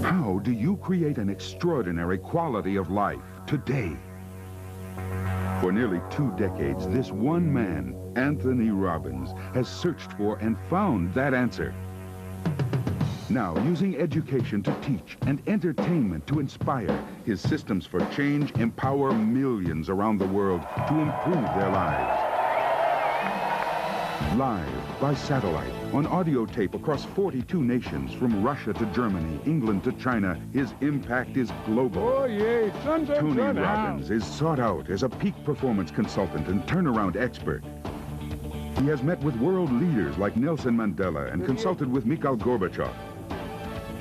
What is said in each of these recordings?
How do you create an extraordinary quality of life today? For nearly 2 decades, this one man, Anthony Robbins, has searched for and found that answer. Now, using education to teach and entertainment to inspire, his systems for change empower millions around the world to improve their lives. Live, by satellite, on audio tape across 42 nations, from Russia to Germany, England to China, his impact is global. Oh, yeah. Tony Robbins is sought out as a peak performance consultant and turnaround expert. He has met with world leaders like Nelson Mandela and consulted with Mikhail Gorbachev.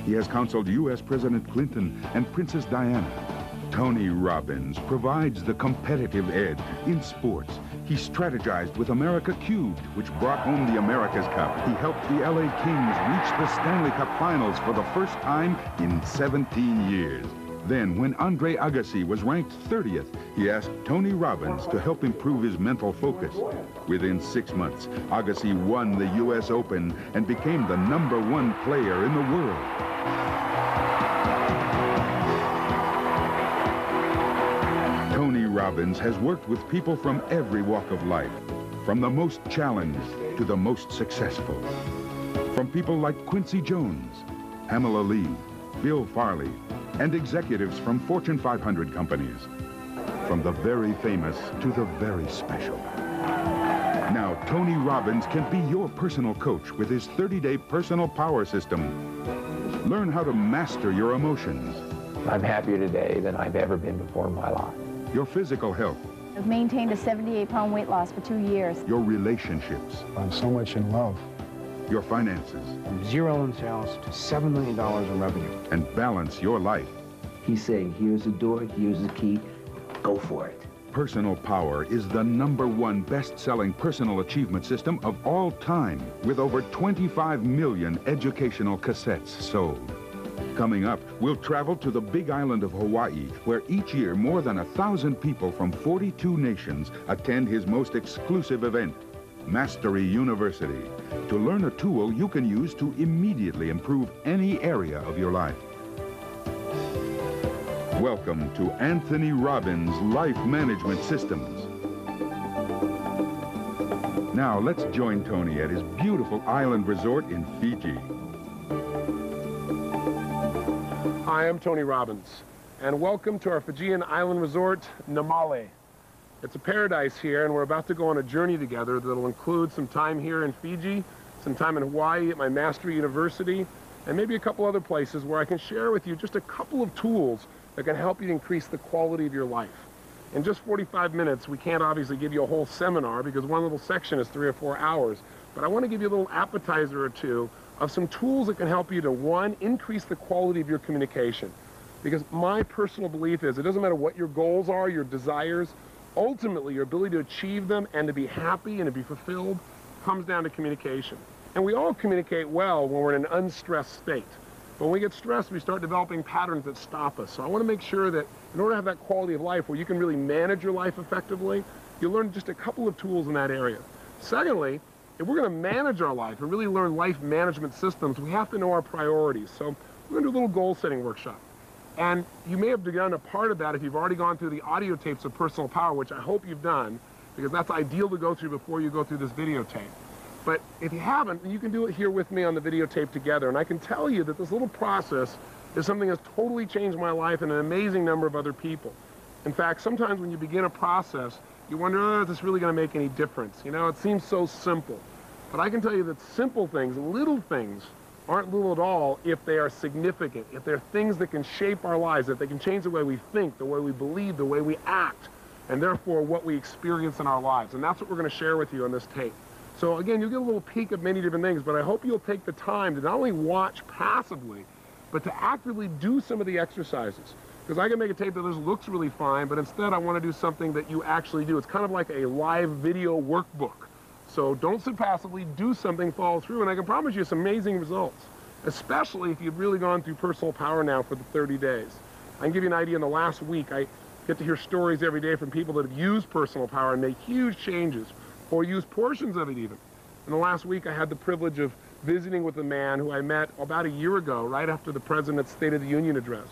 He has counseled U.S. President Clinton and Princess Diana. Tony Robbins provides the competitive edge in sports. He strategized with America Cubed, which brought home the America's Cup. He helped the LA Kings reach the Stanley Cup Finals for the first time in 17 years. Then, when Andre Agassi was ranked 30th, he asked Tony Robbins to help improve his mental focus. Within 6 months, Agassi won the U.S. Open and became the #1 player in the world. Tony Robbins has worked with people from every walk of life, from the most challenged to the most successful. From people like Quincy Jones, Pamela Lee, Bill Farley, and executives from Fortune 500 companies. From the very famous to the very special. Now, Tony Robbins can be your personal coach with his 30-day personal power system. Learn how to master your emotions. I'm happier today than I've ever been before in my life. Your physical health. I've maintained a 78-pound weight loss for 2 years. Your relationships. I'm so much in love. Your finances. From 0 in sales to $7 million in revenue. And balance your life. He's saying, here's the door, here's the key, go for it. Personal Power is the #1 best-selling personal achievement system of all time, with over 25 million educational cassettes sold. Coming up, we'll travel to the big island of Hawaii, where each year more than 1,000 people from 42 nations attend his most exclusive event, Mastery University, to learn a tool you can use to immediately improve any area of your life. Welcome to Anthony Robbins' Life Management Systems. Now let's join Tony at his beautiful island resort in Fiji. Hi, I'm Tony Robbins, and welcome to our Fijian island resort, Namale. It's a paradise here, and we're about to go on a journey together that'll include some time here in Fiji, some time in Hawaii at my Mastery University, and maybe a couple other places where I can share with you just a couple of tools that can help you increase the quality of your life. In just 45 minutes, we can't obviously give you a whole seminar because one little section is 3 or 4 hours, but I want to give you a little appetizer or two of some tools that can help you to, 1, increase the quality of your communication. Because my personal belief is it doesn't matter what your goals are, your desires, ultimately your ability to achieve them and to be happy and to be fulfilled comes down to communication. And we all communicate well when we're in an unstressed state. But when we get stressed, we start developing patterns that stop us. So I want to make sure that in order to have that quality of life where you can really manage your life effectively, you learn just a couple of tools in that area. Secondly, if we're going to manage our life and really learn life management systems, we have to know our priorities. So we're going to do a little goal-setting workshop. And you may have done a part of that if you've already gone through the audio tapes of Personal Power, which I hope you've done, because that's ideal to go through before you go through this videotape. But if you haven't, you can do it here with me on the videotape together. And I can tell you that this little process is something that's totally changed my life and an amazing number of other people. In fact, sometimes when you begin a process, you wonder, oh, is this really going to make any difference? You know, it seems so simple. But I can tell you that simple things, little things, aren't little at all if they are significant, if they're things that can shape our lives, if they can change the way we think, the way we believe, the way we act, and therefore what we experience in our lives. And that's what we're going to share with you on this tape. So again, you'll get a little peek of many different things, but I hope you'll take the time to not only watch passively, but to actively do some of the exercises. Because I can make a tape that just looks really fine, but instead I want to do something that you actually do. It's kind of like a live video workbook. So don't sit passively, do something, follow through, and I can promise you some amazing results, especially if you've really gone through Personal Power now for the 30 days. I can give you an idea. In the last week, I get to hear stories every day from people that have used Personal Power and made huge changes, or use portions of it even. In the last week, I had the privilege of visiting with a man who I met about a year ago, right after the President's State of the Union address.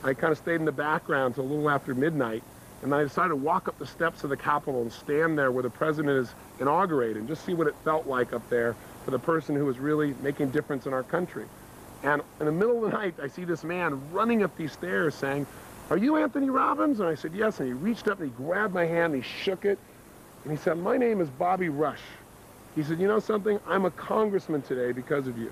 I kind of stayed in the background till a little after midnight, and then I decided to walk up the steps of the Capitol and stand there where the President is inaugurated and just see what it felt like up there for the person who was really making a difference in our country. And in the middle of the night, I see this man running up these stairs saying, "Are you Anthony Robbins?" And I said, "Yes." And he reached up and he grabbed my hand and he shook it. And he said, "My name is Bobby Rush." He said, "You know something? I'm a congressman today because of you."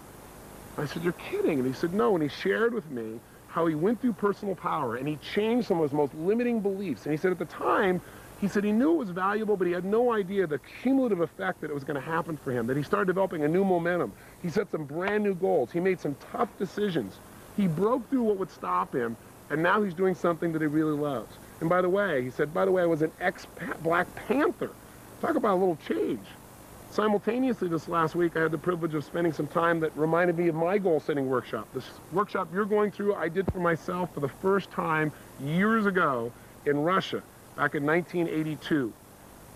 I said, "You're kidding." And he said, "No." And he shared with me how he went through personal power and he changed some of his most limiting beliefs. And he said at the time, he said he knew it was valuable, but he had no idea the cumulative effect that it was going to happen for him, that he started developing a new momentum. He set some brand new goals. He made some tough decisions. He broke through what would stop him, and now he's doing something that he really loves. And by the way, he said, by the way, I was an ex-Black Panther. Talk about a little change. Simultaneously this last week, I had the privilege of spending some time that reminded me of my goal-setting workshop. This workshop you're going through, I did for myself for the first time years ago in Russia, back in 1982.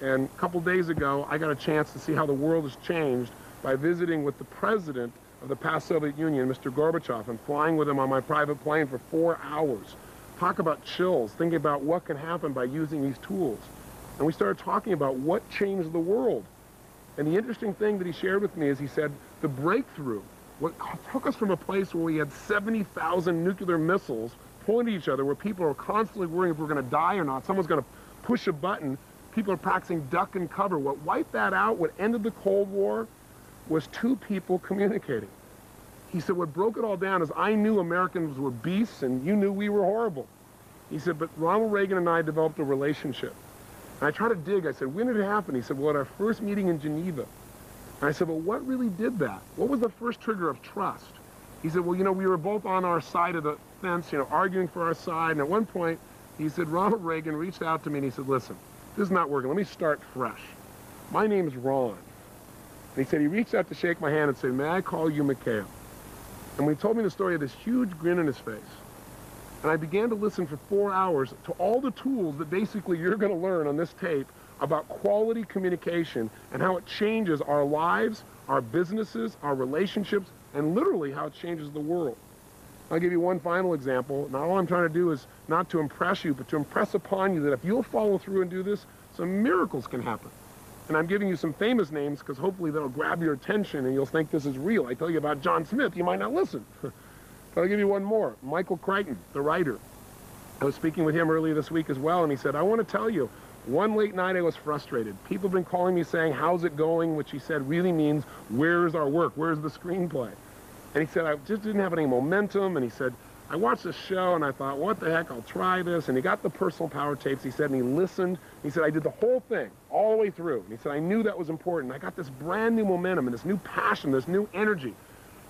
And a couple days ago, I got a chance to see how the world has changed by visiting with the president of the past Soviet Union, Mr. Gorbachev, and flying with him on my private plane for 4 hours. Talk about chills, thinking about what can happen by using these tools. And we started talking about what changed the world. And the interesting thing that he shared with me is he said, the breakthrough, what took us from a place where we had 70,000 nuclear missiles pointing at each other, where people are constantly worrying if we're going to die or not, someone's going to push a button, people are practicing duck and cover. What wiped that out, what ended the Cold War, was two people communicating. He said, what broke it all down is I knew Americans were beasts and you knew we were horrible. He said, but Ronald Reagan and I developed a relationship. And I tried to dig. I said, when did it happen? He said, well, at our first meeting in Geneva. And I said, well, what really did that? What was the first trigger of trust? He said, well, you know, we were both on our side of the fence, you know, arguing for our side. And at one point, he said, Ronald Reagan reached out to me and he said, listen, this is not working. Let me start fresh. My name is Ron. And he said, he reached out to shake my hand and said, may I call you Mikhail? And when he told me the story, of this huge grin on his face. And I began to listen for 4 hours to all the tools that basically you're going to learn on this tape about quality communication and how it changes our lives, our businesses, our relationships, and literally how it changes the world. I'll give you one final example. Now, all I'm trying to do is not to impress you, but to impress upon you that if you'll follow through and do this, some miracles can happen. And I'm giving you some famous names because hopefully that'll grab your attention and you'll think this is real. I tell you about John Smith, you might not listen. But I'll give you one more. Michael Crichton, the writer. I was speaking with him earlier this week as well, and he said, I want to tell you, one late night I was frustrated. People have been calling me saying, how's it going? Which he said really means, where's our work? Where's the screenplay? And he said, I just didn't have any momentum. And he said, I watched the show and I thought, what the heck, I'll try this. And he got the personal power tapes, he said, and he listened. He said, I did the whole thing, all the way through. And he said, I knew that was important. I got this brand new momentum and this new passion, this new energy.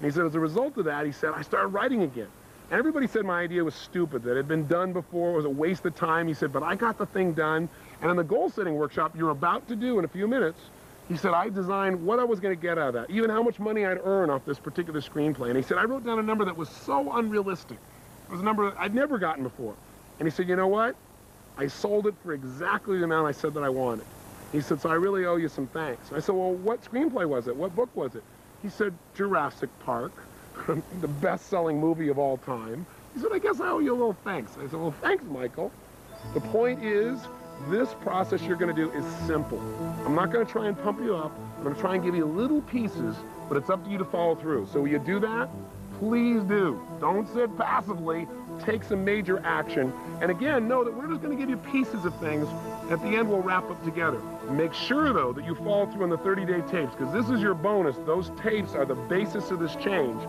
And he said, as a result of that, he said, I started writing again. And everybody said my idea was stupid, that it had been done before, it was a waste of time. He said, but I got the thing done. And in the goal-setting workshop you're about to do in a few minutes, he said, I designed what I was going to get out of that, even how much money I'd earn off this particular screenplay. And he said, I wrote down a number that was so unrealistic. It was a number I'd never gotten before. And he said, you know what? I sold it for exactly the amount I said that I wanted. He said, so I really owe you some thanks. I said, well, what screenplay was it? What book was it? He said, Jurassic Park, the best-selling movie of all time. He said, I guess I owe you a little thanks. I said, well, thanks, Michael. The point is, this process you're going to do is simple. I'm not going to try and pump you up. I'm going to try and give you little pieces, but it's up to you to follow through. So will you do that? Please do. Don't sit passively. Take some major action. And again, know that we're just going to give you pieces of things. At the end, we'll wrap up together. Make sure, though, that you follow through on the 30-day tapes, because this is your bonus. Those tapes are the basis of this change.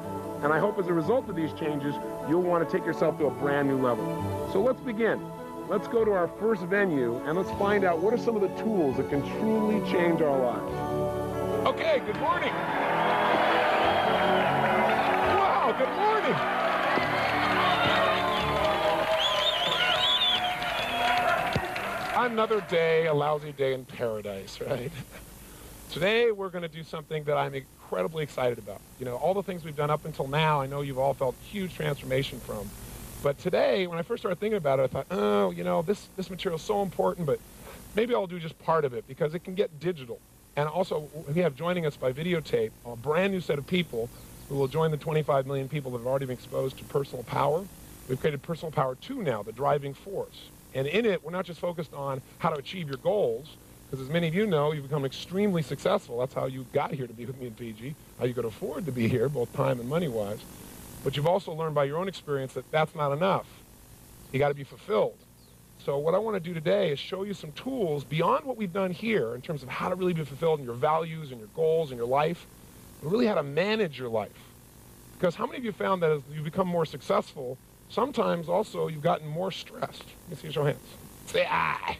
And I hope as a result of these changes, you'll want to take yourself to a brand new level. So let's begin. Let's go to our first venue, and let's find out what are some of the tools that can truly change our lives. Okay, good morning. Wow, good morning. Another day, a lousy day in paradise, right? Today, we're going to do something that I'm incredibly excited about. You know, all the things we've done up until now, I know you've all felt huge transformation from. But today, when I first started thinking about it, I thought, oh, you know, this material is so important, but maybe I'll do just part of it because it can get digital. And also, we have joining us by videotape a brand new set of people who will join the 25 million people that have already been exposed to personal power. We've created Personal Power 2 now, the driving force. And in it, we're not just focused on how to achieve your goals, because as many of you know, you've become extremely successful. That's how you got here to be with me in Fiji, how you could afford to be here, both time and money-wise. But you've also learned by your own experience that that's not enough. You got to be fulfilled. So what I want to do today is show you some tools beyond what we've done here in terms of how to really be fulfilled in your values and your goals and your life, and really how to manage your life. Because how many of you found that as you become more successful, sometimes also you've gotten more stressed? Let me see your show of hands. Say, ah.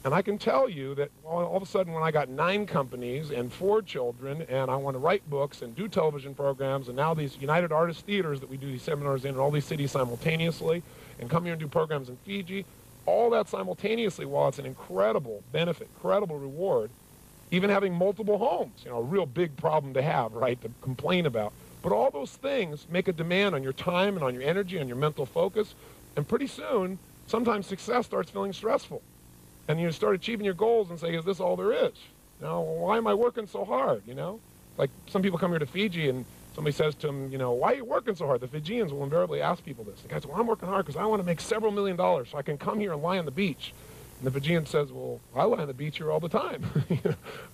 And I can tell you that all of a sudden when I got 9 companies and 4 children and I want to write books and do television programs and now these United Artists Theaters that we do these seminars in all these cities simultaneously and come here and do programs in Fiji, all that simultaneously, while it's an incredible benefit, incredible reward, even having multiple homes, you know, a real big problem to have, right, to complain about. But all those things make a demand on your time and on your energy and your mental focus, and pretty soon, sometimes success starts feeling stressful. And you start achieving your goals and say, is this all there is? You know, why am I working so hard, you know? Like some people come here to Fiji and somebody says to them, you know, why are you working so hard? The Fijians will invariably ask people this. The guy says, well, I'm working hard because I want to make several $1 million so I can come here and lie on the beach. And the Fijian says, well, I lie on the beach here all the time.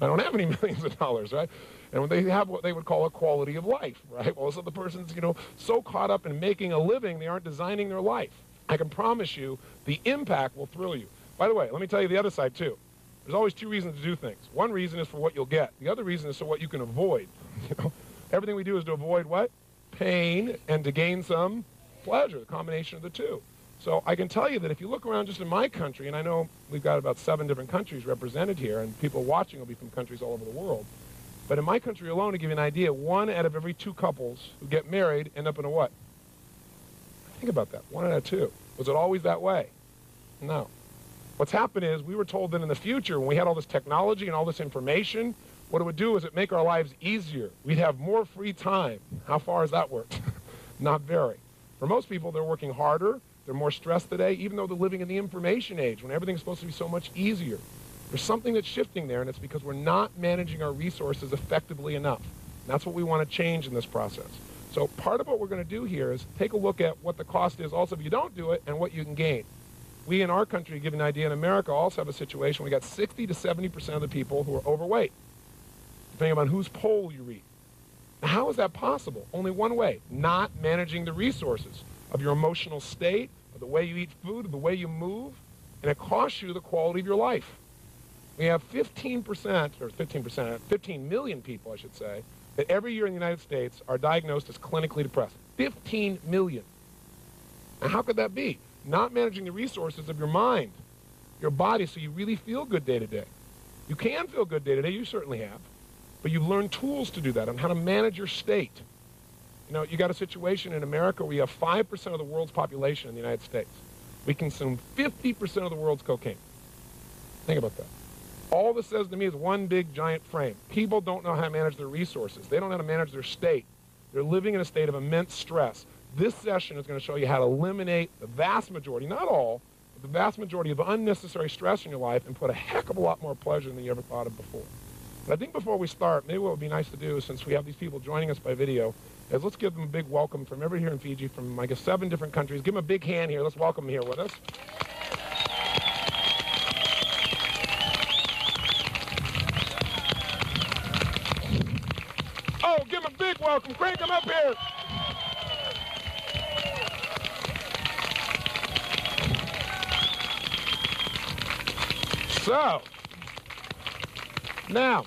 I don't have any millions of dollars, right? And when they have what they would call a quality of life, right? Well, so the person's, you know, so caught up in making a living, they aren't designing their life. I can promise you the impact will thrill you. By the way, let me tell you the other side, too. There's always 2 reasons to do things. One reason is for what you'll get. The other reason is for what you can avoid. You know, everything we do is to avoid what? Pain and to gain some pleasure, the combination of the two. So I can tell you that if you look around just in my country, and I know we've got about 7 different countries represented here, and people watching will be from countries all over the world. But in my country alone, to give you an idea, 1 out of every 2 couples who get married end up in a what? Think about that. 1 out of 2. Was it always that way? No. What's happened is we were told that in the future, when we had all this technology and all this information, what it would do is it make our lives easier. We'd have more free time. How far has that worked? Not very. For most people, they're working harder. They're more stressed today, even though they're living in the information age when everything's supposed to be so much easier. There's something that's shifting there, and it's because we're not managing our resources effectively enough. And that's what we want to change in this process. So part of what we're going to do here is take a look at what the cost is also if you don't do it and what you can gain. We in our country, to give you an idea, in America also have a situation where we got 60 to 70% of the people who are overweight, depending on whose poll you read. Now, how is that possible? Only one way, not managing the resources of your emotional state, of the way you eat food, of the way you move, and it costs you the quality of your life. We have 15 million people, I should say, that every year in the United States are diagnosed as clinically depressed. 15 million. Now, how could that be? Not managing the resources of your mind, your body, so you really feel good day to day. You can feel good day to day, you certainly have, but you've learned tools to do that on how to manage your state. You know, you got a situation in America where you have 5% of the world's population in the United States. We consume 50% of the world's cocaine. Think about that. All this says to me is one big giant frame. People don't know how to manage their resources. They don't know how to manage their state. They're living in a state of immense stress. This session is going to show you how to eliminate the vast majority, not all, but the vast majority of unnecessary stress in your life and put a heck of a lot more pleasure than you ever thought of before. But I think before we start, maybe what would be nice to do, since we have these people joining us by video, is let's give them a big welcome from everybody here in Fiji, from, I guess, 7 different countries. Give them a big hand here. Let's welcome them here with us. Oh, give them a big welcome. Crank them up here. So, now,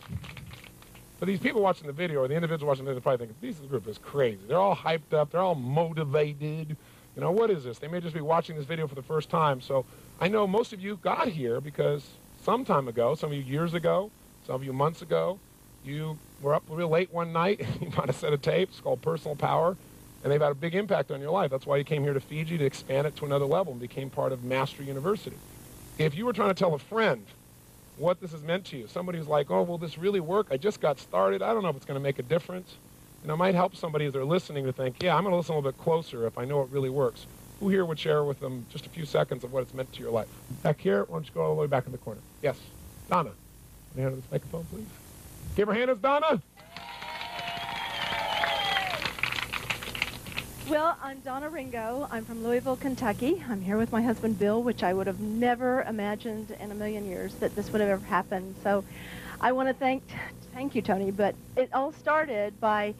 for these people watching the video, or the individual watching the video, probably thinking, this group is crazy. They're all hyped up. They're all motivated. You know, what is this? They may just be watching this video for the first time. So I know most of you got here because some time ago, some of you years ago, some of you months ago, you were up real late one night. You bought a set of tapes called Personal Power, and they've had a big impact on your life. That's why you came here to Fiji to expand it to another level and became part of Master University. If you were trying to tell a friend what this has meant to you, somebody who's like, oh, will this really work? I just got started. I don't know if it's going to make a difference. And it might help somebody as they're listening to think, yeah, I'm going to listen a little bit closer if I know it really works. Who here would share with them just a few seconds of what it's meant to your life? Back here, why don't you go all the way back in the corner? Yes, Donna. Can I hand her this microphone, please? Give her a hand, it's Donna. Well, I'm Donna Ringo. I'm from Louisville, Kentucky. I'm here with my husband, Bill, which I would have never imagined in a million years that this would have ever happened. So I want to thank you, Tony, but it all started by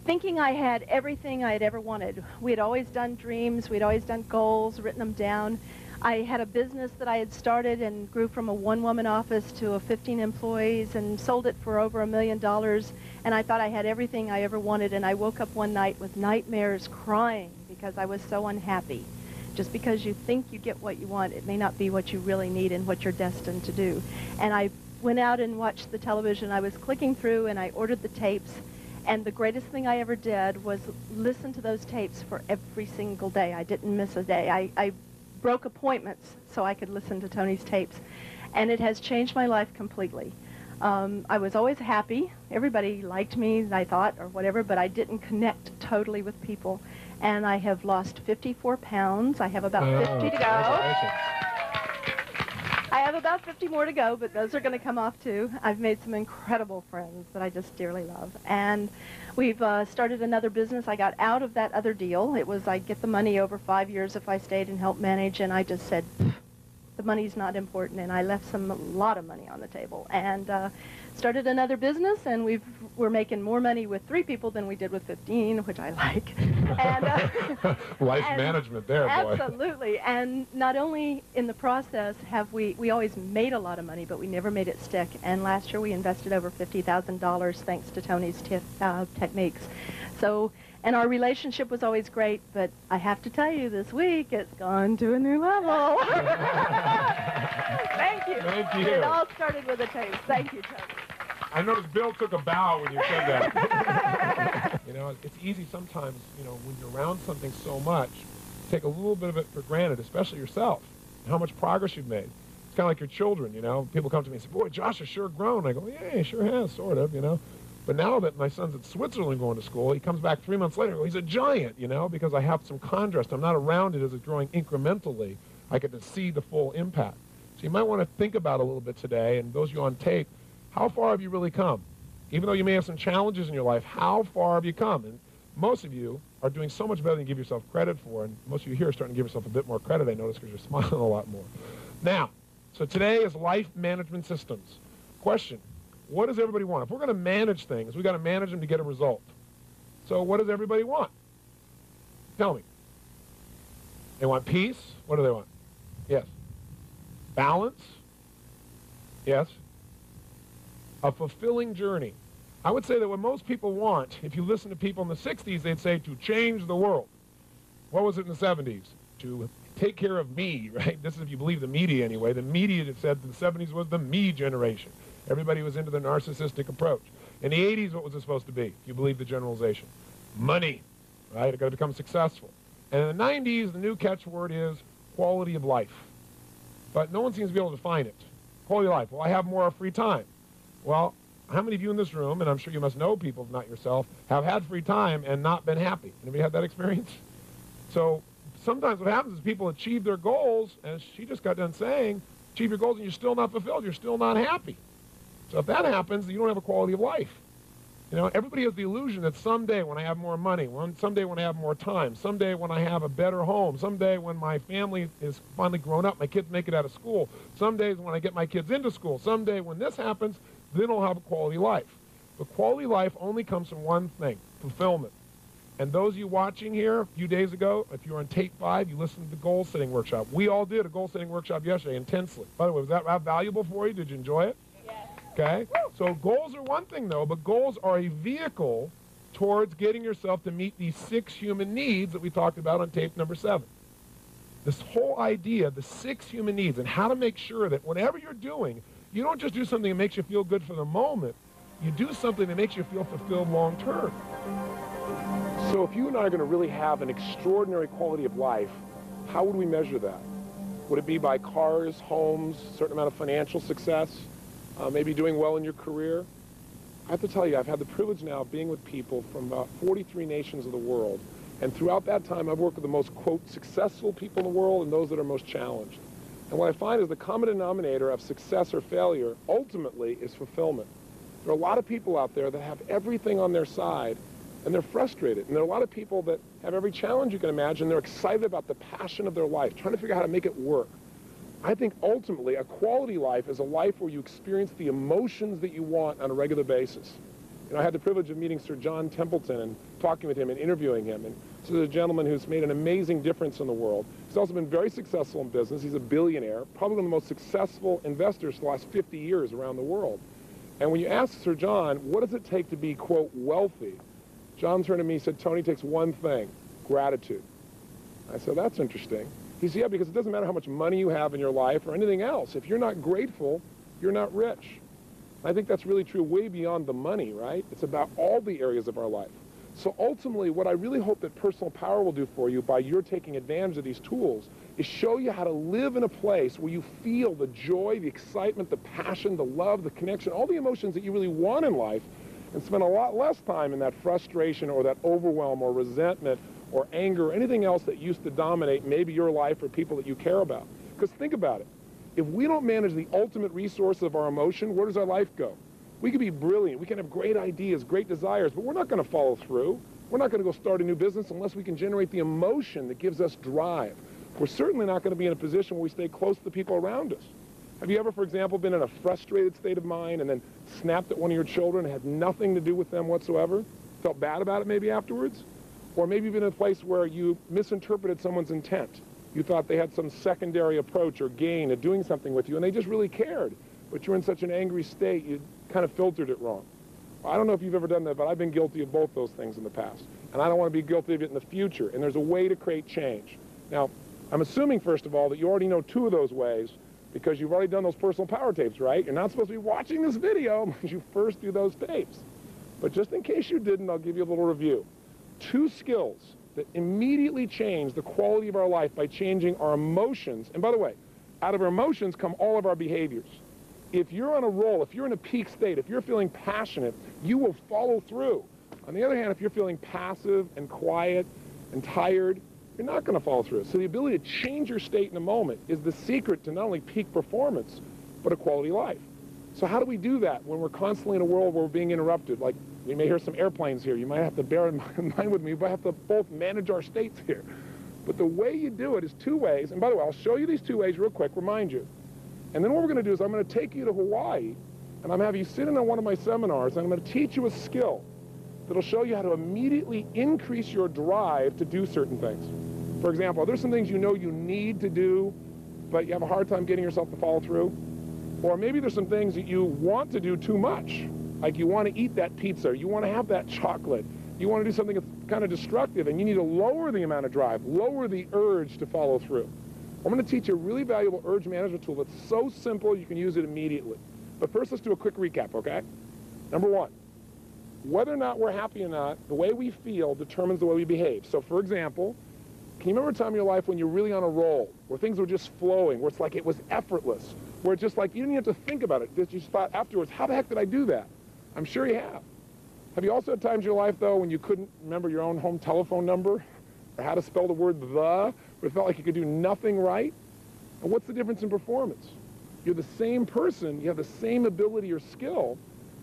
thinking I had everything I had ever wanted. We had always done dreams. We'd always done goals, written them down. I had a business that I had started and grew from a one-woman office to a 15 employees and sold it for over $1 million. And I thought I had everything I ever wanted. And I woke up one night with nightmares, crying because I was so unhappy. Just because you think you get what you want, it may not be what you really need and what you're destined to do. And I went out and watched the television. I was clicking through and I ordered the tapes. And the greatest thing I ever did was listen to those tapes for every single day. I didn't miss a day. I broke appointments so I could listen to Tony's tapes. And it has changed my life completely. I was always happy. Everybody liked me, I thought, or whatever, but I didn't connect totally with people. And I have lost 54 pounds. I have about 50 to go. I have about 50 more to go, but those are going to come off too. I've made some incredible friends that I just dearly love. And we've started another business. I got out of that other deal. It was I'd get the money over 5 years if I stayed and helped manage, and I just said, the money's not important, and I left a lot of money on the table. And started another business, and we're making more money with 3 people than we did with 15, which I like. And, Life management there, boy. Absolutely. And not only in the process have we always made a lot of money, but we never made it stick. And last year we invested over $50,000 thanks to Tony's techniques. So, and our relationship was always great, but I have to tell you, this week it's gone to a new level. Thank you. Thank you. It all started with a taste. Thank you, Tony. I noticed Bill took a bow when you said that. You know, it's easy sometimes, you know, when you're around something so much, take a little bit of it for granted, especially yourself, and how much progress you've made. It's kind of like your children, you know. People come to me and say, boy, Josh has sure grown. I go, yeah, he sure has, sort of, you know. But now that my son's at Switzerland going to school, he comes back 3 months later, he's a giant, you know, because I have some contrast. I'm not around it as it's growing incrementally. I get to see the full impact. So you might want to think about it a little bit today, and those of you on tape, how far have you really come? Even though you may have some challenges in your life, how far have you come? And most of you are doing so much better than you give yourself credit for, and most of you here are starting to give yourself a bit more credit, I notice, because you're smiling a lot more. Now, so today is life management systems. Question, what does everybody want? If we're going to manage things, we've got to manage them to get a result. So what does everybody want? Tell me. They want peace. What do they want? Yes. Balance. Yes. A fulfilling journey. I would say that what most people want, if you listen to people in the 60s, they'd say to change the world. What was it in the 70s? To take care of me, right? This is if you believe the media anyway. The media said the 70s was the me generation. Everybody was into the narcissistic approach. In the 80s, what was it supposed to be, if you believe the generalization? Money, right? It got to become successful. And in the 90s, the new catchword is quality of life. But no one seems to be able to define it. Quality of life. Well, I have more free time. Well, how many of you in this room, and I'm sure you must know people, if not yourself, have had free time and not been happy? Anybody had that experience? So sometimes what happens is people achieve their goals, as she just got done saying, achieve your goals and you're still not fulfilled, you're still not happy. So if that happens, you don't have a quality of life. You know, everybody has the illusion that someday when I have more money, someday when I have more time, someday when I have a better home, someday when my family is finally grown up, my kids make it out of school, some days when I get my kids into school, someday when this happens, then I'll have a quality life. But quality life only comes from one thing, fulfillment. And those of you watching here a few days ago, if you were on tape 5, you listened to the goal-setting workshop. We all did a goal-setting workshop yesterday intensely. By the way, was that valuable for you? Did you enjoy it? Yes. Okay. So goals are one thing, though, but goals are a vehicle towards getting yourself to meet these 6 human needs that we talked about on tape number 7. This whole idea, the 6 human needs, and how to make sure that whatever you're doing, you don't just do something that makes you feel good for the moment. You do something that makes you feel fulfilled long term. So if you and I are going to really have an extraordinary quality of life, how would we measure that? Would it be by cars, homes, a certain amount of financial success, maybe doing well in your career? I have to tell you, I've had the privilege now of being with people from about 43 nations of the world. And throughout that time, I've worked with the most, quote, successful people in the world and those that are most challenged. And what I find is the common denominator of success or failure ultimately is fulfillment. There are a lot of people out there that have everything on their side and they're frustrated. And there are a lot of people that have every challenge you can imagine. They're excited about the passion of their life, trying to figure out how to make it work. I think ultimately a quality life is a life where you experience the emotions that you want on a regular basis. You know, I had the privilege of meeting Sir John Templeton and talking with him and interviewing him. And this is a gentleman who's made an amazing difference in the world. He's also been very successful in business. He's a billionaire, probably one of the most successful investors for the last 50 years around the world. And when you ask Sir John, what does it take to be, quote, wealthy? John turned to me and said, Tony, it takes one thing, gratitude. I said, that's interesting. He said, yeah, because it doesn't matter how much money you have in your life or anything else. If you're not grateful, you're not rich. I think that's really true way beyond the money, right? It's about all the areas of our life. So ultimately, what I really hope that Personal Power will do for you by your taking advantage of these tools is show you how to live in a place where you feel the joy, the excitement, the passion, the love, the connection, all the emotions that you really want in life, and spend a lot less time in that frustration or that overwhelm or resentment or anger or anything else that used to dominate maybe your life or people that you care about. Because think about it. If we don't manage the ultimate resource of our emotion, where does our life go? We could be brilliant. We can have great ideas, great desires, but we're not going to follow through. We're not going to go start a new business unless we can generate the emotion that gives us drive. We're certainly not going to be in a position where we stay close to the people around us. Have you ever, for example, been in a frustrated state of mind and then snapped at one of your children and had nothing to do with them whatsoever? Felt bad about it maybe afterwards? Or maybe you've been in a place where you misinterpreted someone's intent. You thought they had some secondary approach or gain of doing something with you, and they just really cared. But you're in such an angry state, you kind of filtered it wrong. I don't know if you've ever done that, but I've been guilty of both those things in the past. And I don't want to be guilty of it in the future. And there's a way to create change. Now, I'm assuming, first of all, that you already know two of those ways because you've already done those personal power tapes, right? You're not supposed to be watching this video unless you first do those tapes. But just in case you didn't, I'll give you a little review. 2 skills that immediately change the quality of our life by changing our emotions. And by the way, out of our emotions come all of our behaviors. If you're on a roll, if you're in a peak state, if you're feeling passionate, you will follow through. On the other hand, if you're feeling passive and quiet and tired, you're not going to follow through. So the ability to change your state in a moment is the secret to not only peak performance, but a quality life. So how do we do that when we're constantly in a world where we're being interrupted? Like, we may hear some airplanes here. You might have to bear in mind with me. We have to both manage our states here. But the way you do it is 2 ways. And by the way, I'll show you these 2 ways real quick, remind you. And then what we're going to do is I'm going to take you to Hawaii, and I'm going to have you sit in on one of my seminars, and I'm going to teach you a skill that'll show you how to immediately increase your drive to do certain things. For example, there's some things you know you need to do, but you have a hard time getting yourself to follow through. Or maybe there's some things that you want to do too much. Like you want to eat that pizza, you want to have that chocolate, you want to do something that's kind of destructive, and you need to lower the amount of drive, lower the urge to follow through. I'm going to teach you a really valuable urge management tool that's so simple you can use it immediately. But first, let's do a quick recap, okay? Number 1, whether or not we're happy or not, the way we feel determines the way we behave. So for example, can you remember a time in your life when you're really on a roll, where things were just flowing, where it's like it was effortless, where it's just like you didn't have to think about it, you just thought afterwards, how the heck did I do that? I'm sure you have. Have you also had times in your life, though, when you couldn't remember your own home telephone number or how to spell the word the, where it felt like you could do nothing right? And what's the difference in performance? You're the same person, you have the same ability or skill,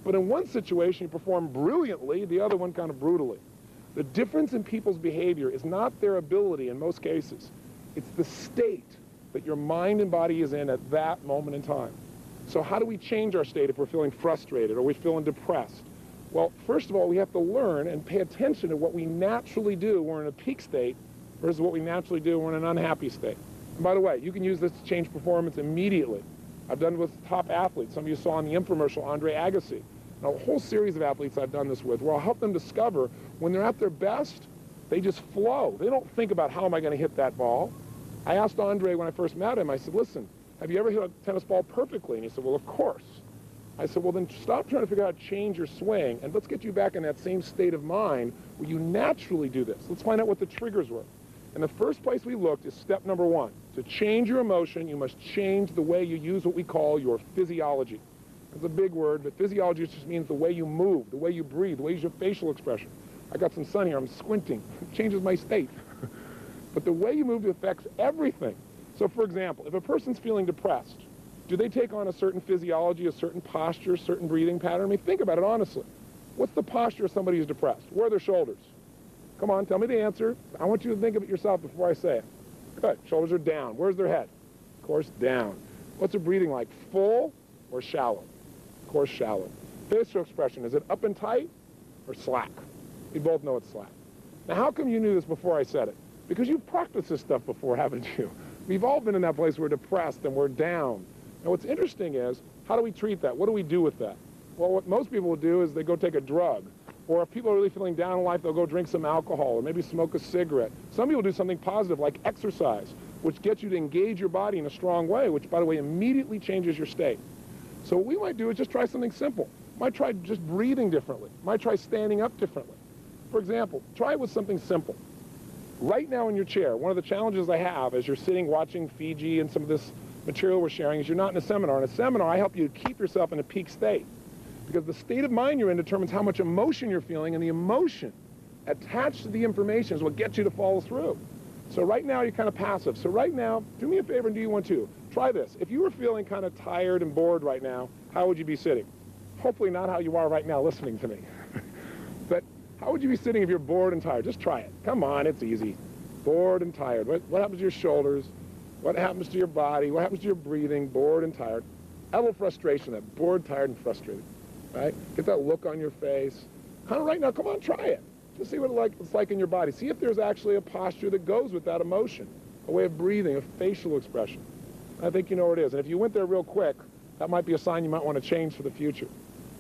but in one situation you perform brilliantly, the other one kind of brutally. The difference in people's behavior is not their ability in most cases. It's the state that your mind and body is in at that moment in time. So how do we change our state if we're feeling frustrated or we're feeling depressed? Well, first of all, we have to learn and pay attention to what we naturally do when we're in a peak state versus what we naturally do when we're in an unhappy state. And by the way, you can use this to change performance immediately. I've done it with top athletes. Some of you saw in the infomercial Andre Agassi. Now, a whole series of athletes I've done this with where I'll help them discover when they're at their best, they just flow. They don't think about how am I going to hit that ball. I asked Andre when I first met him, I said, listen, have you ever hit a tennis ball perfectly? And he said, well, of course. I said, well, then stop trying to figure out how to change your swing, and let's get you back in that same state of mind where you naturally do this. Let's find out what the triggers were. And the first place we looked is step number 1. To change your emotion, you must change the way you use what we call your physiology. It's a big word, but physiology just means the way you move, the way you breathe, the way you use your facial expression. I got some sun here, I'm squinting. It changes my state. But the way you move affects everything. So for example, if a person's feeling depressed, do they take on a certain physiology, a certain posture, a certain breathing pattern? I mean, think about it honestly. What's the posture of somebody who's depressed? Where are their shoulders? Come on, tell me the answer. I want you to think of it yourself before I say it. Good, shoulders are down. Where's their head? Of course, down. What's their breathing like? Full or shallow? Of course, shallow. Facial expression, is it up and tight or slack? We both know it's slack. Now, how come you knew this before I said it? Because you've practiced this stuff before, haven't you? We've all been in that place where we're depressed and we're down. And what's interesting is, how do we treat that? What do we do with that? Well, what most people will do is they go take a drug. Or if people are really feeling down in life, they'll go drink some alcohol or maybe smoke a cigarette. Some people do something positive like exercise, which gets you to engage your body in a strong way, which, by the way, immediately changes your state. So what we might do is just try something simple. Might try just breathing differently. Might try standing up differently. For example, try it with something simple. Right now in your chair, one of the challenges I have as you're sitting watching Fiji and some of this material we're sharing is you're not in a seminar. In a seminar, I help you keep yourself in a peak state. Because the state of mind you're in determines how much emotion you're feeling, and the emotion attached to the information is what gets you to follow through. So right now, you're kind of passive. So right now, do me a favor and do you one too. Try this. If you were feeling kind of tired and bored right now, how would you be sitting? Hopefully not how you are right now listening to me. But how would you be sitting if you're bored and tired? Just try it. Come on, it's easy. Bored and tired. What happens to your shoulders? What happens to your body? What happens to your breathing? Bored and tired. A little frustration, that bored, tired, and frustrated. Right? Get that look on your face. Kind of right now, come on, try it. Just see what it's like in your body. See if there's actually a posture that goes with that emotion, a way of breathing, a facial expression. I think you know where it is. And if you went there real quick, that might be a sign you might want to change for the future.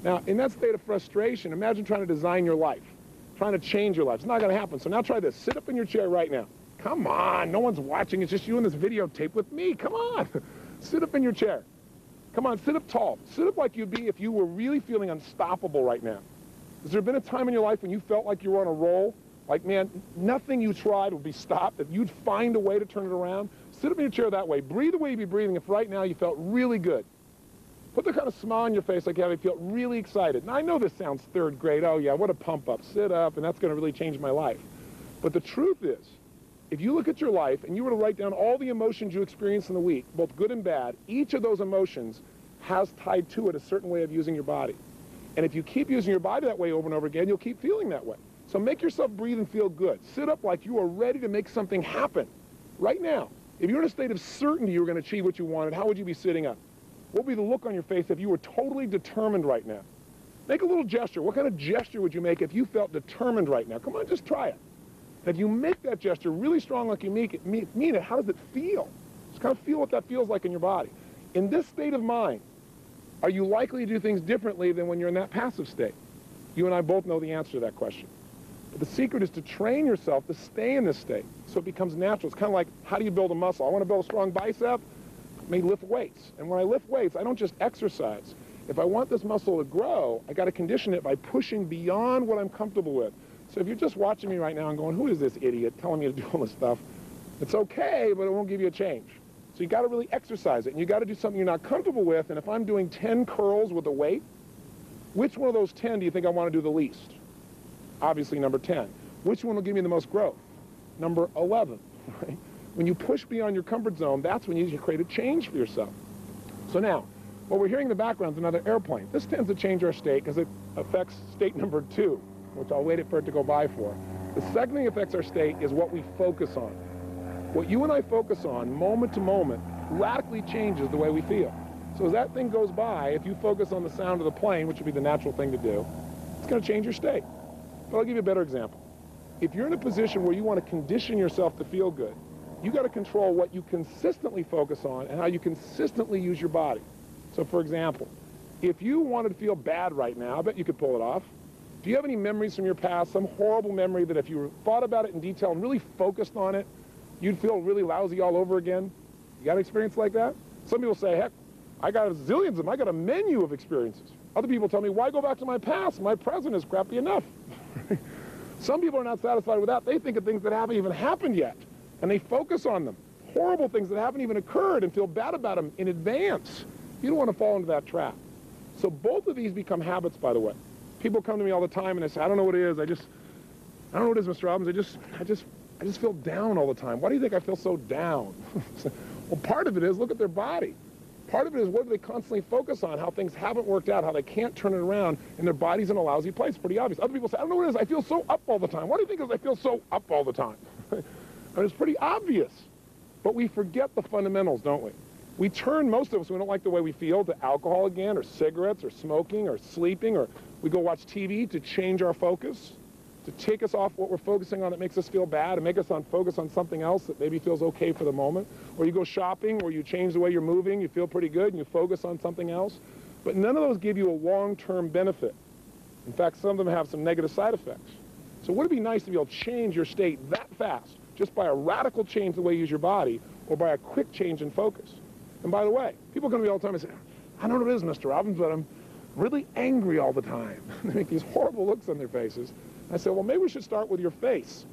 Now, in that state of frustration, imagine trying to design your life, trying to change your life. It's not going to happen. So now try this. Sit up in your chair right now. Come on. No one's watching. It's just you in this videotape with me. Come on. Sit up in your chair. Come on, sit up tall. Sit up like you'd be if you were really feeling unstoppable right now. Has there been a time in your life when you felt like you were on a roll? Like, man, nothing you tried would be stopped, that you'd find a way to turn it around? Sit up in your chair that way. Breathe the way you'd be breathing if right now you felt really good. Put the kind of smile on your face like you have, you feel really excited. Now, I know this sounds third grade. Oh, yeah, what a pump up. Sit up, and that's going to really change my life. But the truth is, if you look at your life and you were to write down all the emotions you experienced in the week, both good and bad, each of those emotions has tied to it a certain way of using your body. And if you keep using your body that way over and over again, you'll keep feeling that way. So make yourself breathe and feel good. Sit up like you are ready to make something happen right now. If you're in a state of certainty you were going to achieve what you wanted, how would you be sitting up? What would be the look on your face if you were totally determined right now? Make a little gesture. What kind of gesture would you make if you felt determined right now? Come on, just try it. And if you make that gesture really strong like you mean it, how does it feel? Just kind of feel what that feels like in your body. In this state of mind, are you likely to do things differently than when you're in that passive state? You and I both know the answer to that question. But the secret is to train yourself to stay in this state so it becomes natural. It's kind of like, how do you build a muscle? I want to build a strong bicep, I may lift weights. And when I lift weights, I don't just exercise. If I want this muscle to grow, I got to condition it by pushing beyond what I'm comfortable with. So if you're just watching me right now and going, who is this idiot telling me to do all this stuff? It's okay, but it won't give you a change. So you got to really exercise it, and you got to do something you're not comfortable with. And if I'm doing 10 curls with a weight, which one of those 10 do you think I want to do the least? Obviously number 10. Which one will give me the most growth? Number 11. Right? When you push beyond your comfort zone, that's when you create a change for yourself. So now, what we're hearing in the background is another airplane. This tends to change our state because it affects state number 2, which I'll wait for it to go by for. The second thing that affects our state is what we focus on. What you and I focus on, moment to moment, radically changes the way we feel. So as that thing goes by, if you focus on the sound of the plane, which would be the natural thing to do, it's going to change your state. But I'll give you a better example. If you're in a position where you want to condition yourself to feel good, you got to control what you consistently focus on and how you consistently use your body. So for example, if you wanted to feel bad right now, I bet you could pull it off. Do you have any memories from your past, some horrible memory that if you thought about it in detail and really focused on it, you'd feel really lousy all over again? You got an experience like that? Some people say, heck, I got zillions of them. I got a menu of experiences. Other people tell me, why go back to my past? My present is crappy enough. Some people are not satisfied with that. They think of things that haven't even happened yet, and they focus on them. Horrible things that haven't even occurred and feel bad about them in advance. You don't want to fall into that trap. So both of these become habits, by the way. People come to me all the time and they say, I don't know what it is. I don't know what it is, Mr. Robbins. I just feel down all the time. Why do you think I feel so down? Well, part of it is look at their body. Part of it is what do they constantly focus on, how things haven't worked out, how they can't turn it around, and their body's in a lousy place. Pretty obvious. Other people say, I don't know what it is, I feel so up all the time. What do you think is I feel so up all the time? And it's pretty obvious. But we forget the fundamentals, don't we? We turn, most of us, we don't like the way we feel, to alcohol again, or cigarettes, or smoking, or sleeping, or we go watch TV to change our focus, to take us off what we're focusing on that makes us feel bad and make us focus on something else that maybe feels okay for the moment. Or you go shopping, or you change the way you're moving, you feel pretty good, and you focus on something else. But none of those give you a long-term benefit. In fact, some of them have some negative side effects. So would it be nice to be able to change your state that fast, just by a radical change in the way you use your body, or by a quick change in focus? And by the way, people come to me all the time and say, I don't know what it is, Mr. Robbins, but I'm really angry all the time. They make these horrible looks on their faces. I said, well, maybe we should start with your face,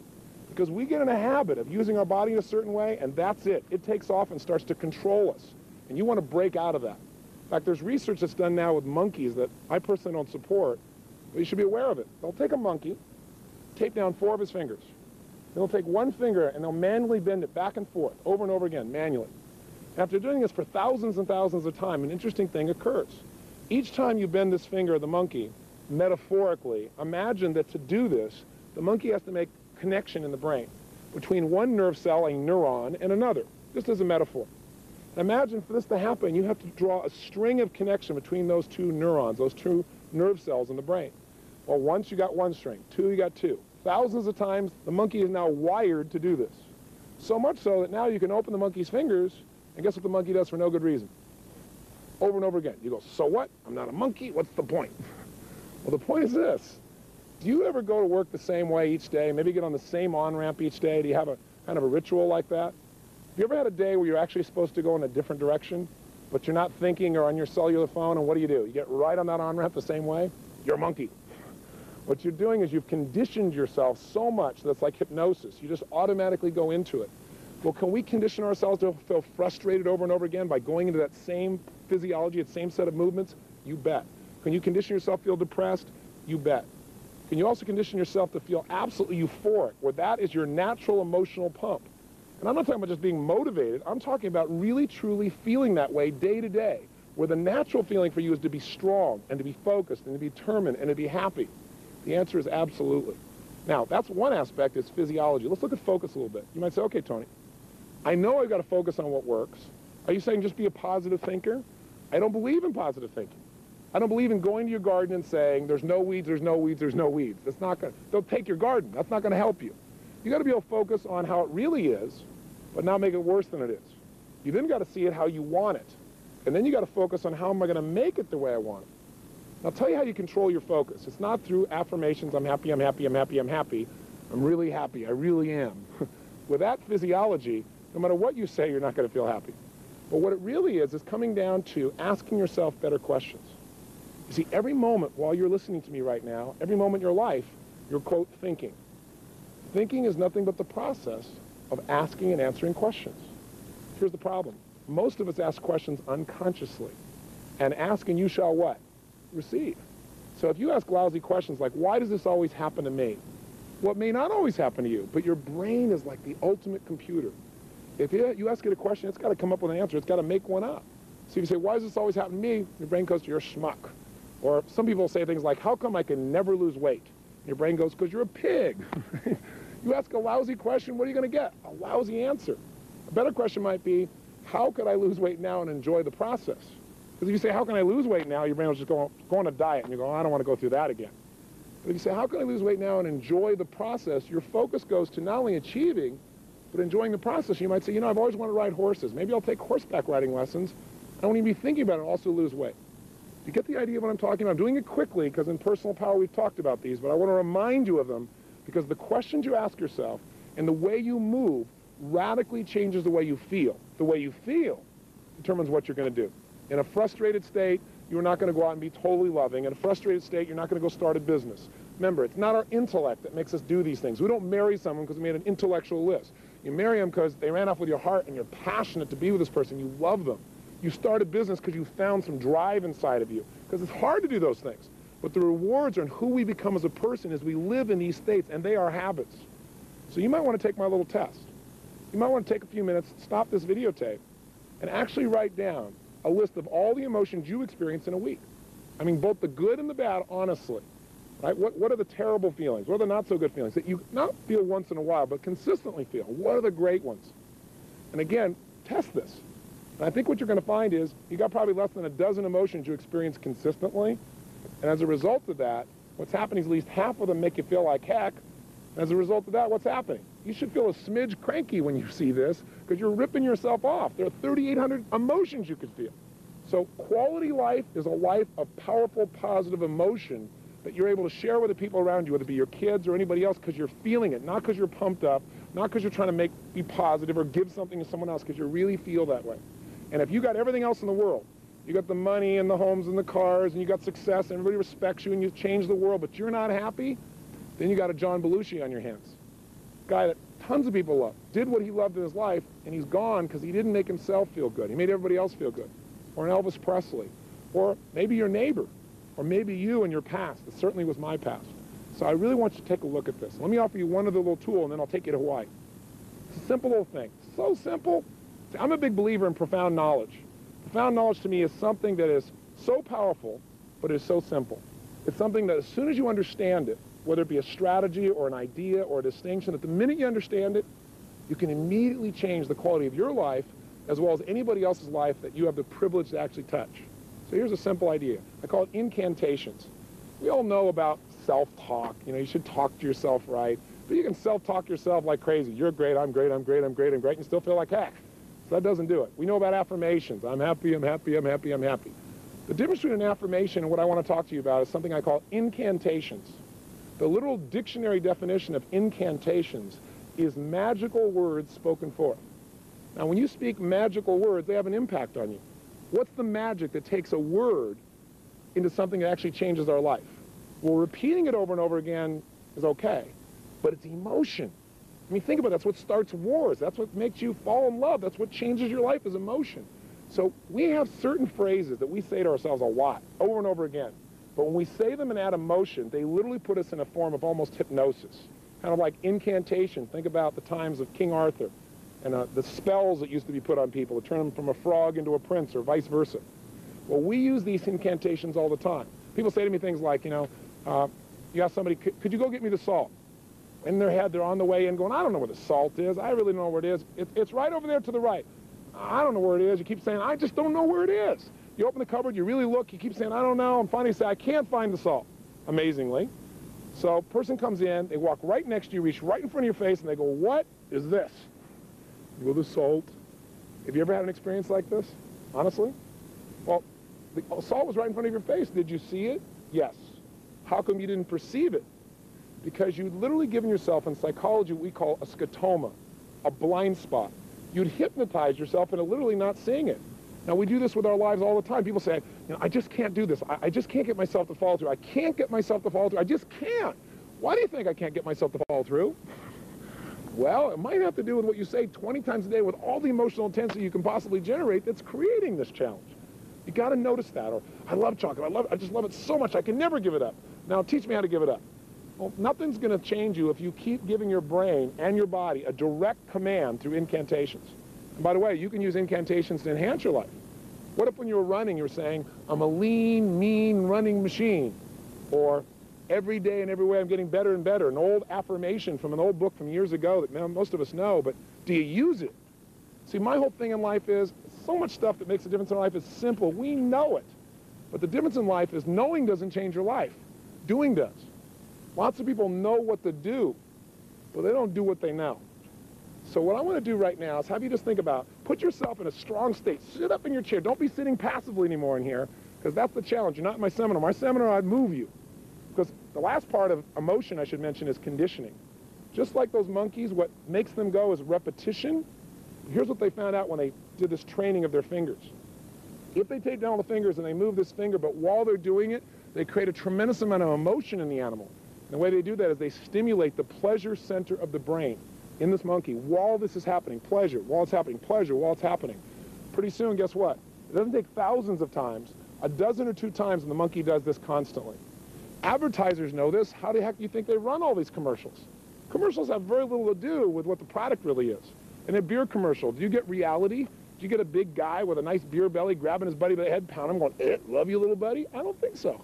because we get in a habit of using our body in a certain way, and that's it. It takes off and starts to control us, and you want to break out of that. In fact, there's research that's done now with monkeys that I personally don't support, but you should be aware of it. They'll take a monkey, tape down 4 of his fingers. They'll take one finger, and they'll manually bend it back and forth, over and over again, manually. After doing this for thousands and thousands of times, an interesting thing occurs. Each time you bend this finger of the monkey, metaphorically, imagine that to do this, the monkey has to make connection in the brain between one nerve cell, a neuron, and another, just as a metaphor. Imagine for this to happen, you have to draw a string of connection between those 2 neurons, those 2 nerve cells in the brain. Well, once you got 1 string, 2 you got 2. Thousands of times, the monkey is now wired to do this. So much so that now you can open the monkey's fingers, and guess what the monkey does for no good reason? Over and over again. You go, so what? I'm not a monkey. What's the point? Well, the point is this. Do you ever go to work the same way each day? Maybe get on the same on-ramp each day? Do you have a kind of a ritual like that? Have you ever had a day where you're actually supposed to go in a different direction, but you're not thinking or on your cellular phone, and what do? You get right on that on-ramp the same way? You're a monkey. What you're doing is you've conditioned yourself so much that's like hypnosis. You just automatically go into it. Well, can we condition ourselves to feel frustrated over and over again by going into that same physiology, that same set of movements? You bet. Can you condition yourself to feel depressed? You bet. Can you also condition yourself to feel absolutely euphoric, where that is your natural emotional pump? And I'm not talking about just being motivated. I'm talking about really, truly feeling that way day to day, where the natural feeling for you is to be strong and to be focused and to be determined and to be happy. The answer is absolutely. Now, that's one aspect, is physiology. Let's look at focus a little bit. You might say, okay, Tony, I know I've got to focus on what works. Are you saying just be a positive thinker? I don't believe in positive thinking. I don't believe in going to your garden and saying, there's no weeds, there's no weeds, there's no weeds. That's not going to, they'll take your garden. That's not going to help you. You got to be able to focus on how it really is, but not make it worse than it is. You then got to see it how you want it. And then you got to focus on how am I going to make it the way I want it. And I'll tell you how you control your focus. It's not through affirmations, I'm happy, I'm happy, I'm happy, I'm happy. I'm really happy, I really am. With that physiology, no matter what you say, you're not going to feel happy. But what it really is coming down to asking yourself better questions. You see, every moment while you're listening to me right now, every moment in your life, you're, quote, thinking. Thinking is nothing but the process of asking and answering questions. Here's the problem. Most of us ask questions unconsciously. And ask and you shall what? Receive. So if you ask lousy questions like, why does this always happen to me? Well, it may not always happen to you, but your brain is like the ultimate computer. If you ask it a question, it's got to come up with an answer. It's got to make one up. So if you say, why does this always happen to me? Your brain goes, you're a schmuck. Or some people say things like, how come I can never lose weight? And your brain goes, because you're a pig. You ask a lousy question, what are you going to get? A lousy answer. A better question might be, how could I lose weight now and enjoy the process? Because if you say, how can I lose weight now? Your brain will just go on a diet, and you go, I don't want to go through that again. But if you say, how can I lose weight now and enjoy the process? Your focus goes to not only achieving, but enjoying the process. You might say, I've always wanted to ride horses. Maybe I'll take horseback riding lessons. I won't even be thinking about it and also lose weight. Do you get the idea of what I'm talking about? I'm doing it quickly because in Personal Power we've talked about these, but I want to remind you of them because the questions you ask yourself and the way you move radically changes the way you feel. The way you feel determines what you're going to do. In a frustrated state, you're not going to go out and be totally loving. In a frustrated state, you're not going to go start a business. Remember, it's not our intellect that makes us do these things. We don't marry someone because we made an intellectual list. You marry them because they ran off with your heart and you're passionate to be with this person. You love them. You start a business because you found some drive inside of you. Because it's hard to do those things. But the rewards are in who we become as a person as we live in these states, and they are habits. So you might want to take my little test. You might want to take a few minutes, stop this videotape, and actually write down a list of all the emotions you experience in a week. I mean, both the good and the bad, honestly. Right? What are the terrible feelings? What are the not so good feelings that you not feel once in a while, but consistently feel? What are the great ones? And again, test this. And I think what you're going to find is you got probably less than a dozen emotions you experience consistently. And as a result of that, what's happening is at least half of them make you feel like heck. And as a result of that, what's happening? You should feel a smidge cranky when you see this because you're ripping yourself off. There are 3,800 emotions you could feel. So quality life is a life of powerful, positive emotion that you're able to share with the people around you, whether it be your kids or anybody else, because you're feeling it, not because you're pumped up, not because you're trying to be positive or give something to someone else, because you really feel that way. And if you got everything else in the world, you got the money and the homes and the cars, and you got success, and everybody respects you, and you've changed the world, but you're not happy, then you got a John Belushi on your hands. A guy that tons of people love, did what he loved in his life, and he's gone because he didn't make himself feel good. He made everybody else feel good. Or an Elvis Presley. Or maybe your neighbor. Or maybe you in your past. It certainly was my past. So I really want you to take a look at this. Let me offer you one other little tool, and then I'll take you to Hawaii. It's a simple little thing. So simple. I'm a big believer in profound knowledge. Profound knowledge to me is something that is so powerful, but it is so simple. It's something that as soon as you understand it, whether it be a strategy or an idea or a distinction, that the minute you understand it, you can immediately change the quality of your life as well as anybody else's life that you have the privilege to actually touch. So here's a simple idea. I call it incantations. We all know about self-talk. You know, you should talk to yourself right. But you can self-talk yourself like crazy. You're great, I'm great, I'm great, I'm great, I'm great, and you still feel like heck. So that doesn't do it. We know about affirmations. I'm happy, I'm happy, I'm happy, I'm happy. The difference between an affirmation and what I want to talk to you about is something I call incantations. The literal dictionary definition of incantations is magical words spoken forth. Now, when you speak magical words, they have an impact on you. What's the magic that takes a word into something that actually changes our life? Well, repeating it over and over again is okay, but it's emotion. I mean, think about it. That's what starts wars. That's what makes you fall in love. That's what changes your life is emotion. So we have certain phrases that we say to ourselves a lot, over and over again. But when we say them and add emotion, they literally put us in a form of almost hypnosis. Kind of like incantation. Think about the times of King Arthur and the spells that used to be put on people to turn them from a frog into a prince or vice versa. Well, we use these incantations all the time. People say to me things like, you ask somebody, could you go get me the salt? In their head, they're on the way in going, I don't know where the salt is. I really don't know where it is. It's right over there to the right. I don't know where it is. You keep saying, I just don't know where it is. You open the cupboard, you really look, you keep saying, I don't know, and finally you say, I can't find the salt, amazingly. So a person comes in, they walk right next to you, reach right in front of your face, and they go, what is this? You go, the salt. Have you ever had an experience like this, honestly? Well, the salt was right in front of your face. Did you see it? Yes. How come you didn't perceive it? Because you'd literally given yourself, in psychology, what we call a scotoma, a blind spot. You'd hypnotize yourself into literally not seeing it. Now, we do this with our lives all the time. People say, I just can't do this. I just can't get myself to follow through. I can't get myself to follow through. I just can't. Why do you think I can't get myself to follow through? Well, it might have to do with what you say 20 times a day with all the emotional intensity you can possibly generate that's creating this challenge. You got to notice that. Or, I love chocolate. I just love it so much. I can never give it up. Now, teach me how to give it up. Well, nothing's going to change you if you keep giving your brain and your body a direct command through incantations. And by the way, you can use incantations to enhance your life. What if when you were running, you're saying, I'm a lean, mean running machine? Or, every day and every way I'm getting better and better. An old affirmation from an old book from years ago that most of us know, but do you use it? See, my whole thing in life is, so much stuff that makes a difference in life is simple. We know it. But the difference in life is knowing doesn't change your life. Doing does. Lots of people know what to do, but they don't do what they know. So what I want to do right now is have you just think about, put yourself in a strong state. Sit up in your chair. Don't be sitting passively anymore in here, because that's the challenge. You're not in my seminar. My seminar, I'd move you. Because the last part of emotion, I should mention, is conditioning. Just like those monkeys, what makes them go is repetition. Here's what they found out when they did this training of their fingers. If they take down all the fingers and they move this finger, but while they're doing it, they create a tremendous amount of emotion in the animal. And the way they do that is they stimulate the pleasure center of the brain in this monkey while this is happening. Pleasure, while it's happening. Pleasure, while it's happening. Pretty soon, guess what? It doesn't take thousands of times. A dozen or two times, and the monkey does this constantly. Advertisers know this. How the heck do you think they run all these commercials? Commercials have very little to do with what the product really is. In a beer commercial, do you get reality? Do you get a big guy with a nice beer belly grabbing his buddy by the head, pounding him, going, love you, little buddy? I don't think so.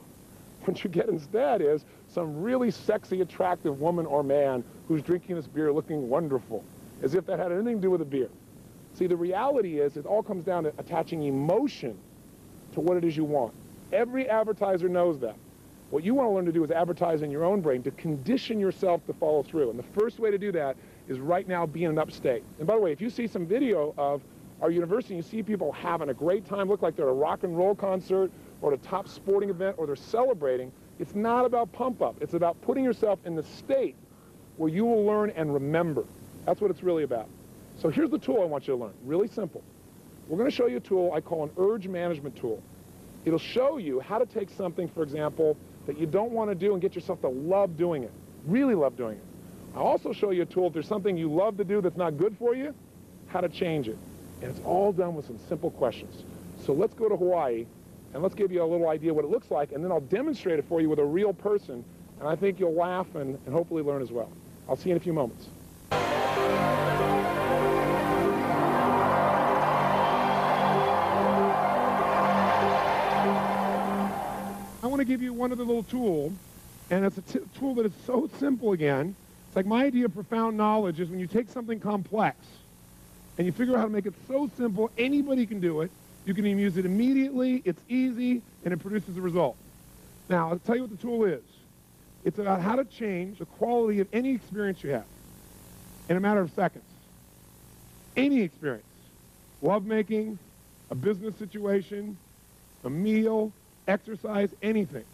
What you get instead is some really sexy, attractive woman or man who's drinking this beer looking wonderful, as if that had anything to do with the beer. See, the reality is it all comes down to attaching emotion to what it is you want. Every advertiser knows that. What you want to learn to do is advertise in your own brain to condition yourself to follow through. And the first way to do that is right now be in an upstate. And by the way, if you see some video of our university, you see people having a great time, look like they're at a rock and roll concert or at a top sporting event or they're celebrating, it's not about pump up. It's about putting yourself in the state where you will learn and remember. That's what it's really about. So here's the tool I want you to learn. Really simple. We're going to show you a tool I call an urge management tool. It'll show you how to take something, for example, that you don't want to do and get yourself to love doing it, really love doing it. I'll also show you a tool if there's something you love to do that's not good for you, how to change it. And it's all done with some simple questions. So let's go to Hawaii, and let's give you a little idea what it looks like, and then I'll demonstrate it for you with a real person, and I think you'll laugh and hopefully learn as well. I'll see you in a few moments. I want to give you one other little tool, and it's a tool that is so simple again. It's like my idea of profound knowledge is when you take something complex and you figure out how to make it so simple, anybody can do it. You can even use it immediately, it's easy, and it produces a result. Now, I'll tell you what the tool is. It's about how to change the quality of any experience you have in a matter of seconds. Any experience. Lovemaking, a business situation, a meal, exercise, anything.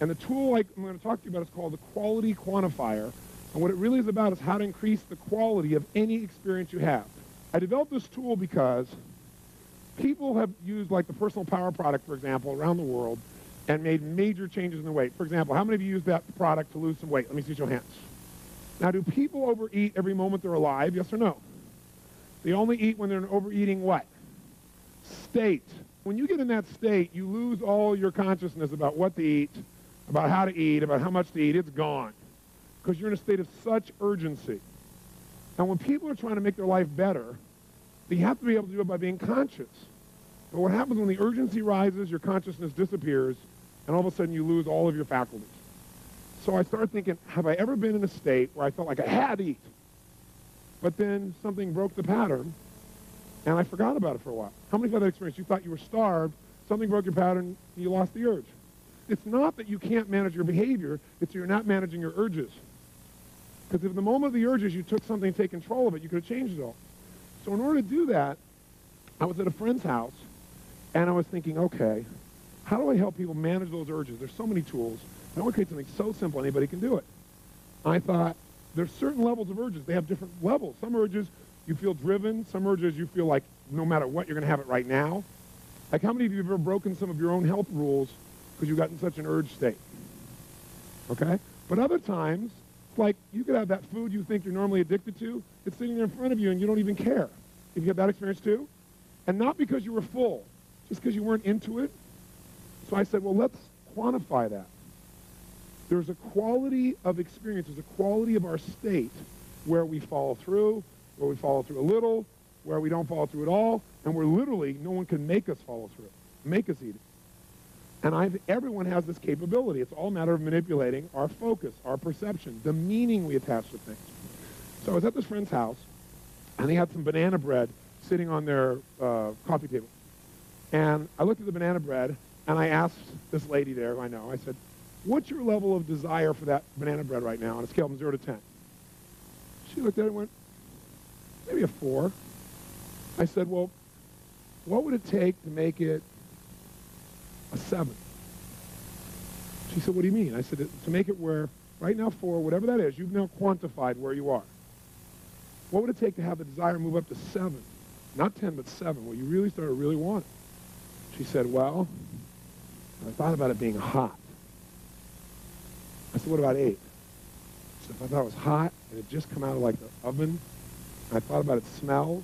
And the tool I'm going to talk to you about is called the quality quantifier. And what it really is about is how to increase the quality of any experience you have. I developed this tool because people have used like the personal power product, for example, around the world and made major changes in their weight. For example, how many of you use that product to lose some weight? Let me see your hands. Now, do people overeat every moment they're alive? Yes or no? They only eat when they're in overeating what? State. When you get in that state, you lose all your consciousness about what to eat, about how to eat, about how much to eat. It's gone because you're in a state of such urgency. And when people are trying to make their life better, they have to be able to do it by being conscious. But what happens when the urgency rises, your consciousness disappears, and all of a sudden you lose all of your faculties. So I started thinking, have I ever been in a state where I felt like I had to eat, but then something broke the pattern, and I forgot about it for a while? How many of that experience? You thought you were starved, something broke your pattern, and you lost the urge. It's not that you can't manage your behavior, it's that you're not managing your urges. Because if the moment of the urges you took something to take control of it, you could have changed it all. So in order to do that, I was at a friend's house, and I was thinking, okay, how do I help people manage those urges? There's so many tools. I want to create something so simple anybody can do it. I thought, there's certain levels of urges. They have different levels. Some urges you feel driven. Some urges you feel like no matter what, you're going to have it right now. Like how many of you have ever broken some of your own health rules because you got in such an urge state? Okay? But other times, like you could have that food you think you're normally addicted to. It's sitting there in front of you and you don't even care. Have you had that experience too? And not because you were full, just because you weren't into it. So I said, well, let's quantify that. There's a quality of experience, there's a quality of our state where we follow through, where we follow through a little, where we don't follow through at all, and where literally no one can make us follow through, make us eat it. And everyone has this capability. It's all a matter of manipulating our focus, our perception, the meaning we attach to things. So I was at this friend's house, and they had some banana bread sitting on their coffee table. And I looked at the banana bread, and I asked this lady there, who I know, I said, what's your level of desire for that banana bread right now on a scale from 0 to 10? She looked at it and went, maybe a 4. I said, well, what would it take to make it a 7? She said, what do you mean? I said, to make it where, right now 4, whatever that is, you've now quantified where you are. What would it take to have the desire move up to 7? Not 10, but 7, where you really started to really want it. She said, well, I thought about it being hot. I said, what about 8? She said, if I thought it was hot and it just come out of like the oven, and I thought about its smells,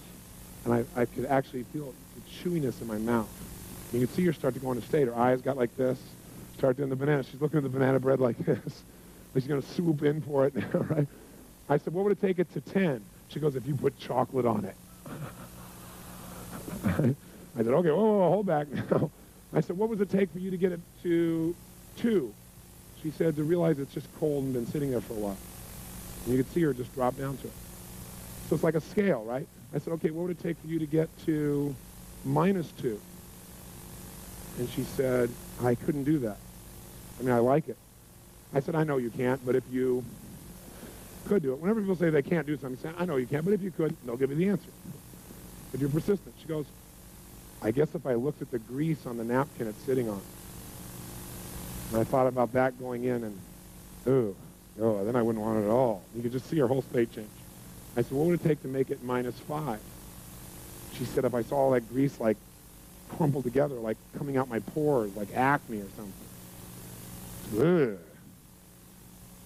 and I could actually feel the chewiness in my mouth. You can see her start to go into state. Her eyes got like this, start doing the banana. She's looking at the banana bread like this. Like she's going to swoop in for it now, right? I said, what would it take it to 10? She goes, if you put chocolate on it. I said, okay, whoa, hold back now. I said, what would it take for you to get it to 2? She said, to realize it's just cold and been sitting there for a while. And you could see her just drop down to it. So it's like a scale, right? I said, okay, what would it take for you to get to -2? And she said, I couldn't do that. I mean, I like it. I said, I know you can't, but if you could do it. Whenever people say they can't do something, say, I know you can't, but if you could, they'll give you the answer. If you're persistent. She goes, I guess if I looked at the grease on the napkin it's sitting on. And I thought about that going in and, oh, then I wouldn't want it at all. You could just see her whole state change. I said, what would it take to make it -5? She said, if I saw all that grease like crumpled together, like coming out my pores, like acne or something. Ugh.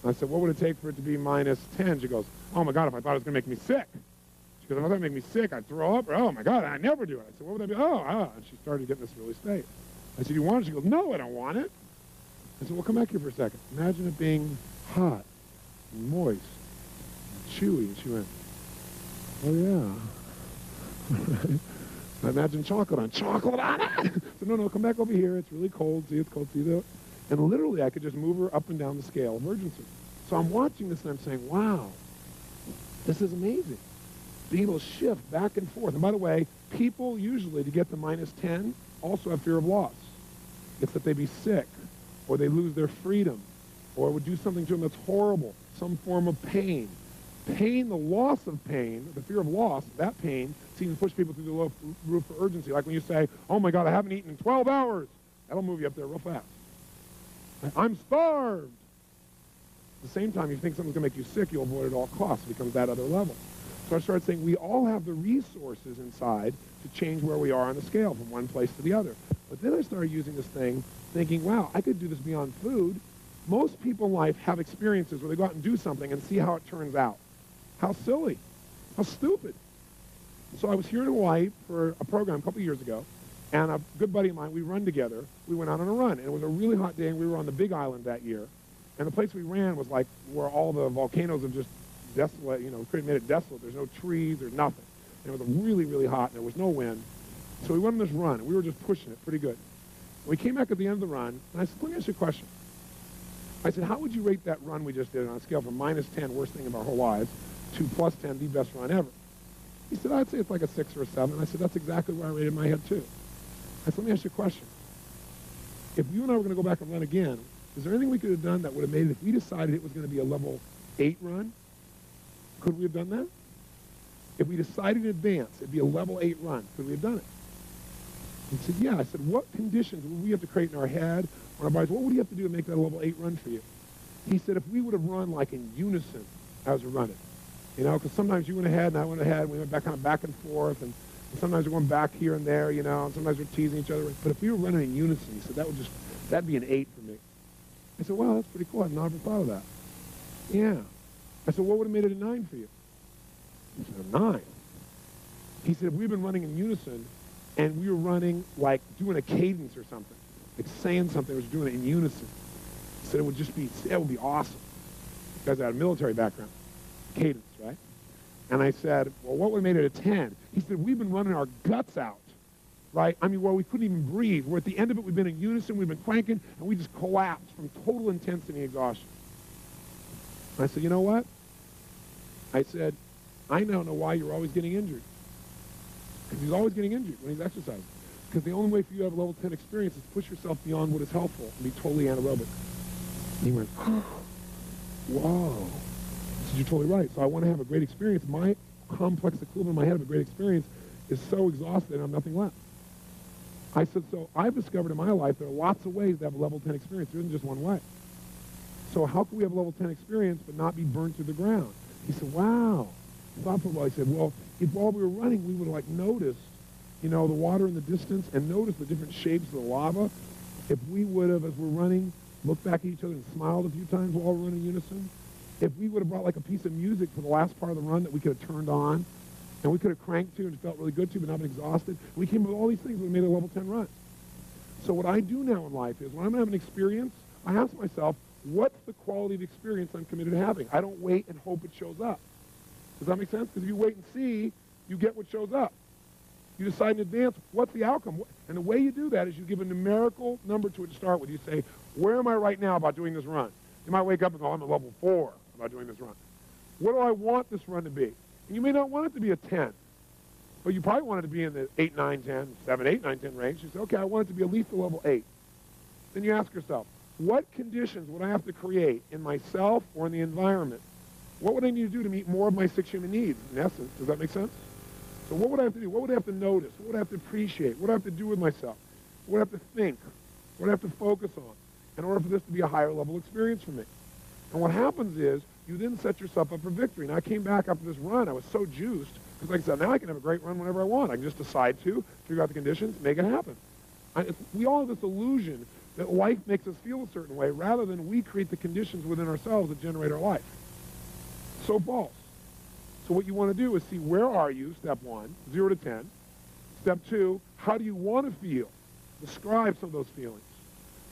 I said, what would it take for it to be -10? She goes, oh my God, if I thought it was going to make me sick. She goes, if I thought it would make me sick, I'd throw up. Or, oh my God, I never do it. I said, what would that be? And she started getting this really state. I said, you want it? She goes, no, I don't want it. I said, well, come back here for a second. Imagine it being hot and moist and chewy. And she went, oh yeah. I imagine chocolate on it. I said, no, come back over here. It's really cold. See, it's cold. See that? And literally, I could just move her up and down the scale of urgency. So I'm watching this and I'm saying, wow, this is amazing. Being able to shift back and forth. And by the way, people usually, to get to -10, also have fear of loss. It's that they be sick, or they lose their freedom, or it would do something to them that's horrible, some form of pain. Pain, the loss of pain, the fear of loss, that pain seems to push people through the roof for urgency. Like when you say, oh my God, I haven't eaten in 12 hours. That'll move you up there real fast. I'm starved. At the same time, you think something's going to make you sick, you'll avoid it at all costs. It becomes that other level. So I started saying we all have the resources inside to change where we are on the scale from one place to the other. But then I started using this thing, thinking, wow, I could do this beyond food. Most people in life have experiences where they go out and do something and see how it turns out. How silly. How stupid. So I was here in Hawaii for a program a couple years ago, and a good buddy of mine, we run together. We went out on a run, and it was a really hot day, and we were on the Big Island that year. And the place we ran was like where all the volcanoes have just desolate, made it desolate. There's no trees, there's nothing. And it was really, really hot, and there was no wind. So we went on this run, and we were just pushing it pretty good. We came back at the end of the run, and I said, let me ask you a question. I said, how would you rate that run we just did on a scale from -10, worst thing of our whole lives, to +10, the best run ever? He said, I'd say it's like a 6 or a 7. I said, that's exactly where I rated my head, too. I said, let me ask you a question. If you and I were going to go back and run again, is there anything we could have done that would have made it, if we decided it was going to be a level 8 run, could we have done that? If we decided in advance it'd be a level 8 run, could we have done it? He said, yeah. I said, what conditions would we have to create in our head, or our bodies? What would you have to do to make that a level 8 run for you? He said, if we would have run like in unison as we're running, because sometimes you went ahead and I went ahead, and we went back kind of back and forth, and sometimes we're going back here and there, and sometimes we're teasing each other. But if we were running in unison, he said, that'd be an 8 for me. I said, wow, that's pretty cool. I've never thought of that. Yeah. I said, what would have made it a 9 for you? He said, a 9. He said, if we'd been running in unison, and we were running like doing a cadence or something, like saying something, was doing it in unison. He said, it would be awesome. Because I had a military background. Cadence, right? And I said, well, what would have made it a 10? He said, we've been running our guts out, right? I mean, well, we couldn't even breathe. We're at the end of it, we've been in unison, we've been cranking, and we just collapsed from total intensity and exhaustion. I said, you know what? I said, I now know why you're always getting injured. Because he's always getting injured when he's exercising. Because the only way for you to have a level 10 experience is to push yourself beyond what is helpful and be totally anaerobic. And he went, whoa. I said, you're totally right. So I want to have a great experience. My complex equivalent in my head of a great experience is so exhausted and I have nothing left. I said, so I've discovered in my life there are lots of ways to have a level 10 experience. There isn't just one way. So how can we have a level 10 experience but not be burnt to the ground? He said, wow. Thoughtful. Well, I said, well, if while we were running, we would have noticed, the water in the distance and noticed the different shapes of the lava. If we would have, as we're running, looked back at each other and smiled a few times while we're running in unison, if we would have brought like a piece of music for the last part of the run that we could have turned on, and we could have cranked to and felt really good to, but not been exhausted, we came up with all these things that made a level 10 run. So what I do now in life is when I'm going to have an experience, I ask myself, what's the quality of experience I'm committed to having? I don't wait and hope it shows up. Does that make sense? Because if you wait and see, you get what shows up. You decide in advance what's the outcome. And the way you do that is you give a numerical number to it to start with. You say, where am I right now about doing this run? You might wake up and go, I'm at level 4 about doing this run. What do I want this run to be? And you may not want it to be a 10, but you probably want it to be in the 8, 9, 10, 7, 8, 9, 10 range. You say, okay, I want it to be at least a level 8. Then you ask yourself, what conditions would I have to create in myself or in the environment? What would I need to do to meet more of my 6 human needs, in essence? Does that make sense? So what would I have to do? What would I have to notice? What would I have to appreciate? What would I have to do with myself? What would I have to think? What would I have to focus on in order for this to be a higher level experience for me? And what happens is you then set yourself up for victory. Now, I came back after this run. I was so juiced because, like I said, now I can have a great run whenever I want. I can just decide to, figure out the conditions, make it happen. We all have this illusion that life makes us feel a certain way rather than we create the conditions within ourselves that generate our life. So false. So what you want to do is see where are you, step 1, 0 to 10. Step 2, how do you want to feel? Describe some of those feelings.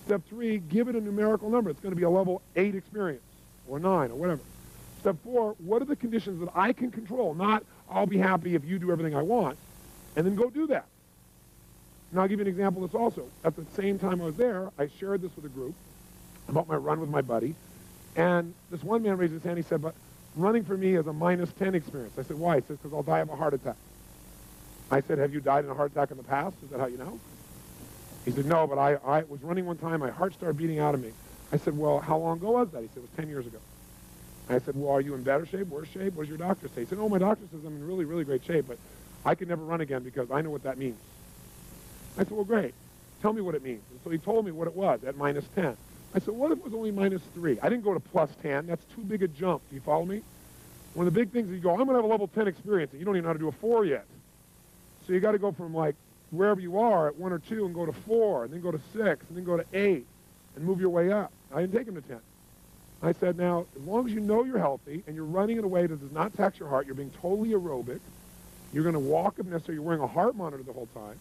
Step 3, give it a numerical number. It's going to be a level 8 experience or 9 or whatever. Step 4, what are the conditions that I can control? Not, I'll be happy if you do everything I want. And then go do that. Now, I'll give you an example of this also. At the same time I was there, I shared this with a group about my run with my buddy. And this one man raised his hand. He said, but running for me is a -10 experience. I said, why? He says, because I'll die of a heart attack. I said, have you died in a heart attack in the past? Is that how you know? He said, no, but I was running one time. My heart started beating out of me. I said, well, how long ago was that? He said, it was 10 years ago. I said, well, are you in better shape, worse shape? What does your doctor say? He said, oh, my doctor says I'm in really, really great shape, but I can never run again because I know what that means. I said, well, great. Tell me what it means. And so he told me what it was at -10. I said, what if it was only -3? I didn't go to +10. That's too big a jump. Do you follow me? One of the big things is you go, I'm going to have a level 10 experience, and you don't even know how to do a 4 yet. So you got to go from, like, wherever you are at 1 or 2 and go to 4, and then go to 6, and then go to 8, and move your way up. I didn't take him to 10. I said, now, as long as you know you're healthy, and you're running in a way that does not tax your heart, you're being totally aerobic, you're going to walk if necessary, you're wearing a heart monitor the whole time.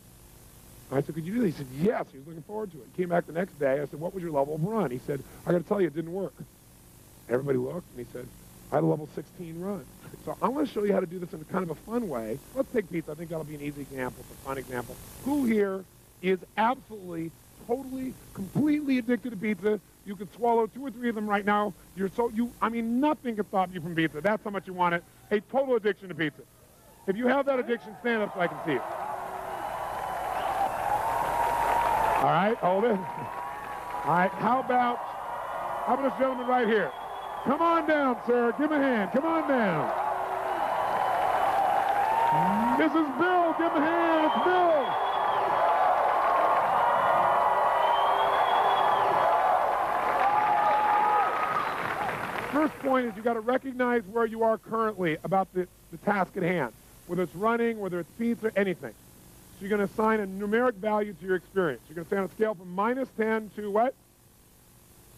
I said, could you do that? He said, yes. He was looking forward to it. He came back the next day. I said, what was your level of run? He said, I got to tell you, it didn't work. Everybody looked, and he said, I had a level 16 run. So I want to show you how to do this in kind of a fun way. Let's take pizza. I think that'll be an easy example. It's a fun example. Who here is absolutely, totally, completely addicted to pizza? You could swallow 2 or 3 of them right now. I mean, nothing can stop you from pizza. That's how much you want it. A total addiction to pizza. If you have that addiction, stand up so I can see it. All right, hold it. All right, how about this gentleman right here? Come on down, sir. Give him a hand. Come on down. This is Bill. Give him a hand. It's Bill. First point is you got to recognize where you are currently about the task at hand, whether it's running, whether it's pizza, anything. So you're going to assign a numeric value to your experience. You're going to say on a scale from -10 to what?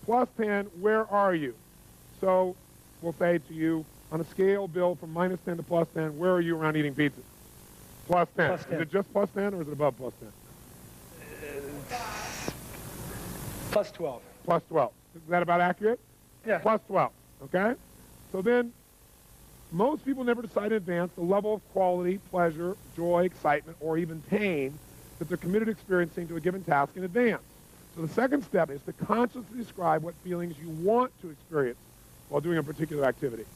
+10, where are you? So we'll say to you, on a scale, Bill, from -10 to +10, where are you around eating pizza? +10. Is it just +10 or is it above +10? +12. +12. Is that about accurate? Yeah. +12, okay? So then, most people never decide in advance the level of quality, pleasure, joy, excitement, or even pain that they're committed to experiencing to a given task in advance. So the second step is to consciously describe what feelings you want to experience while doing a particular activity.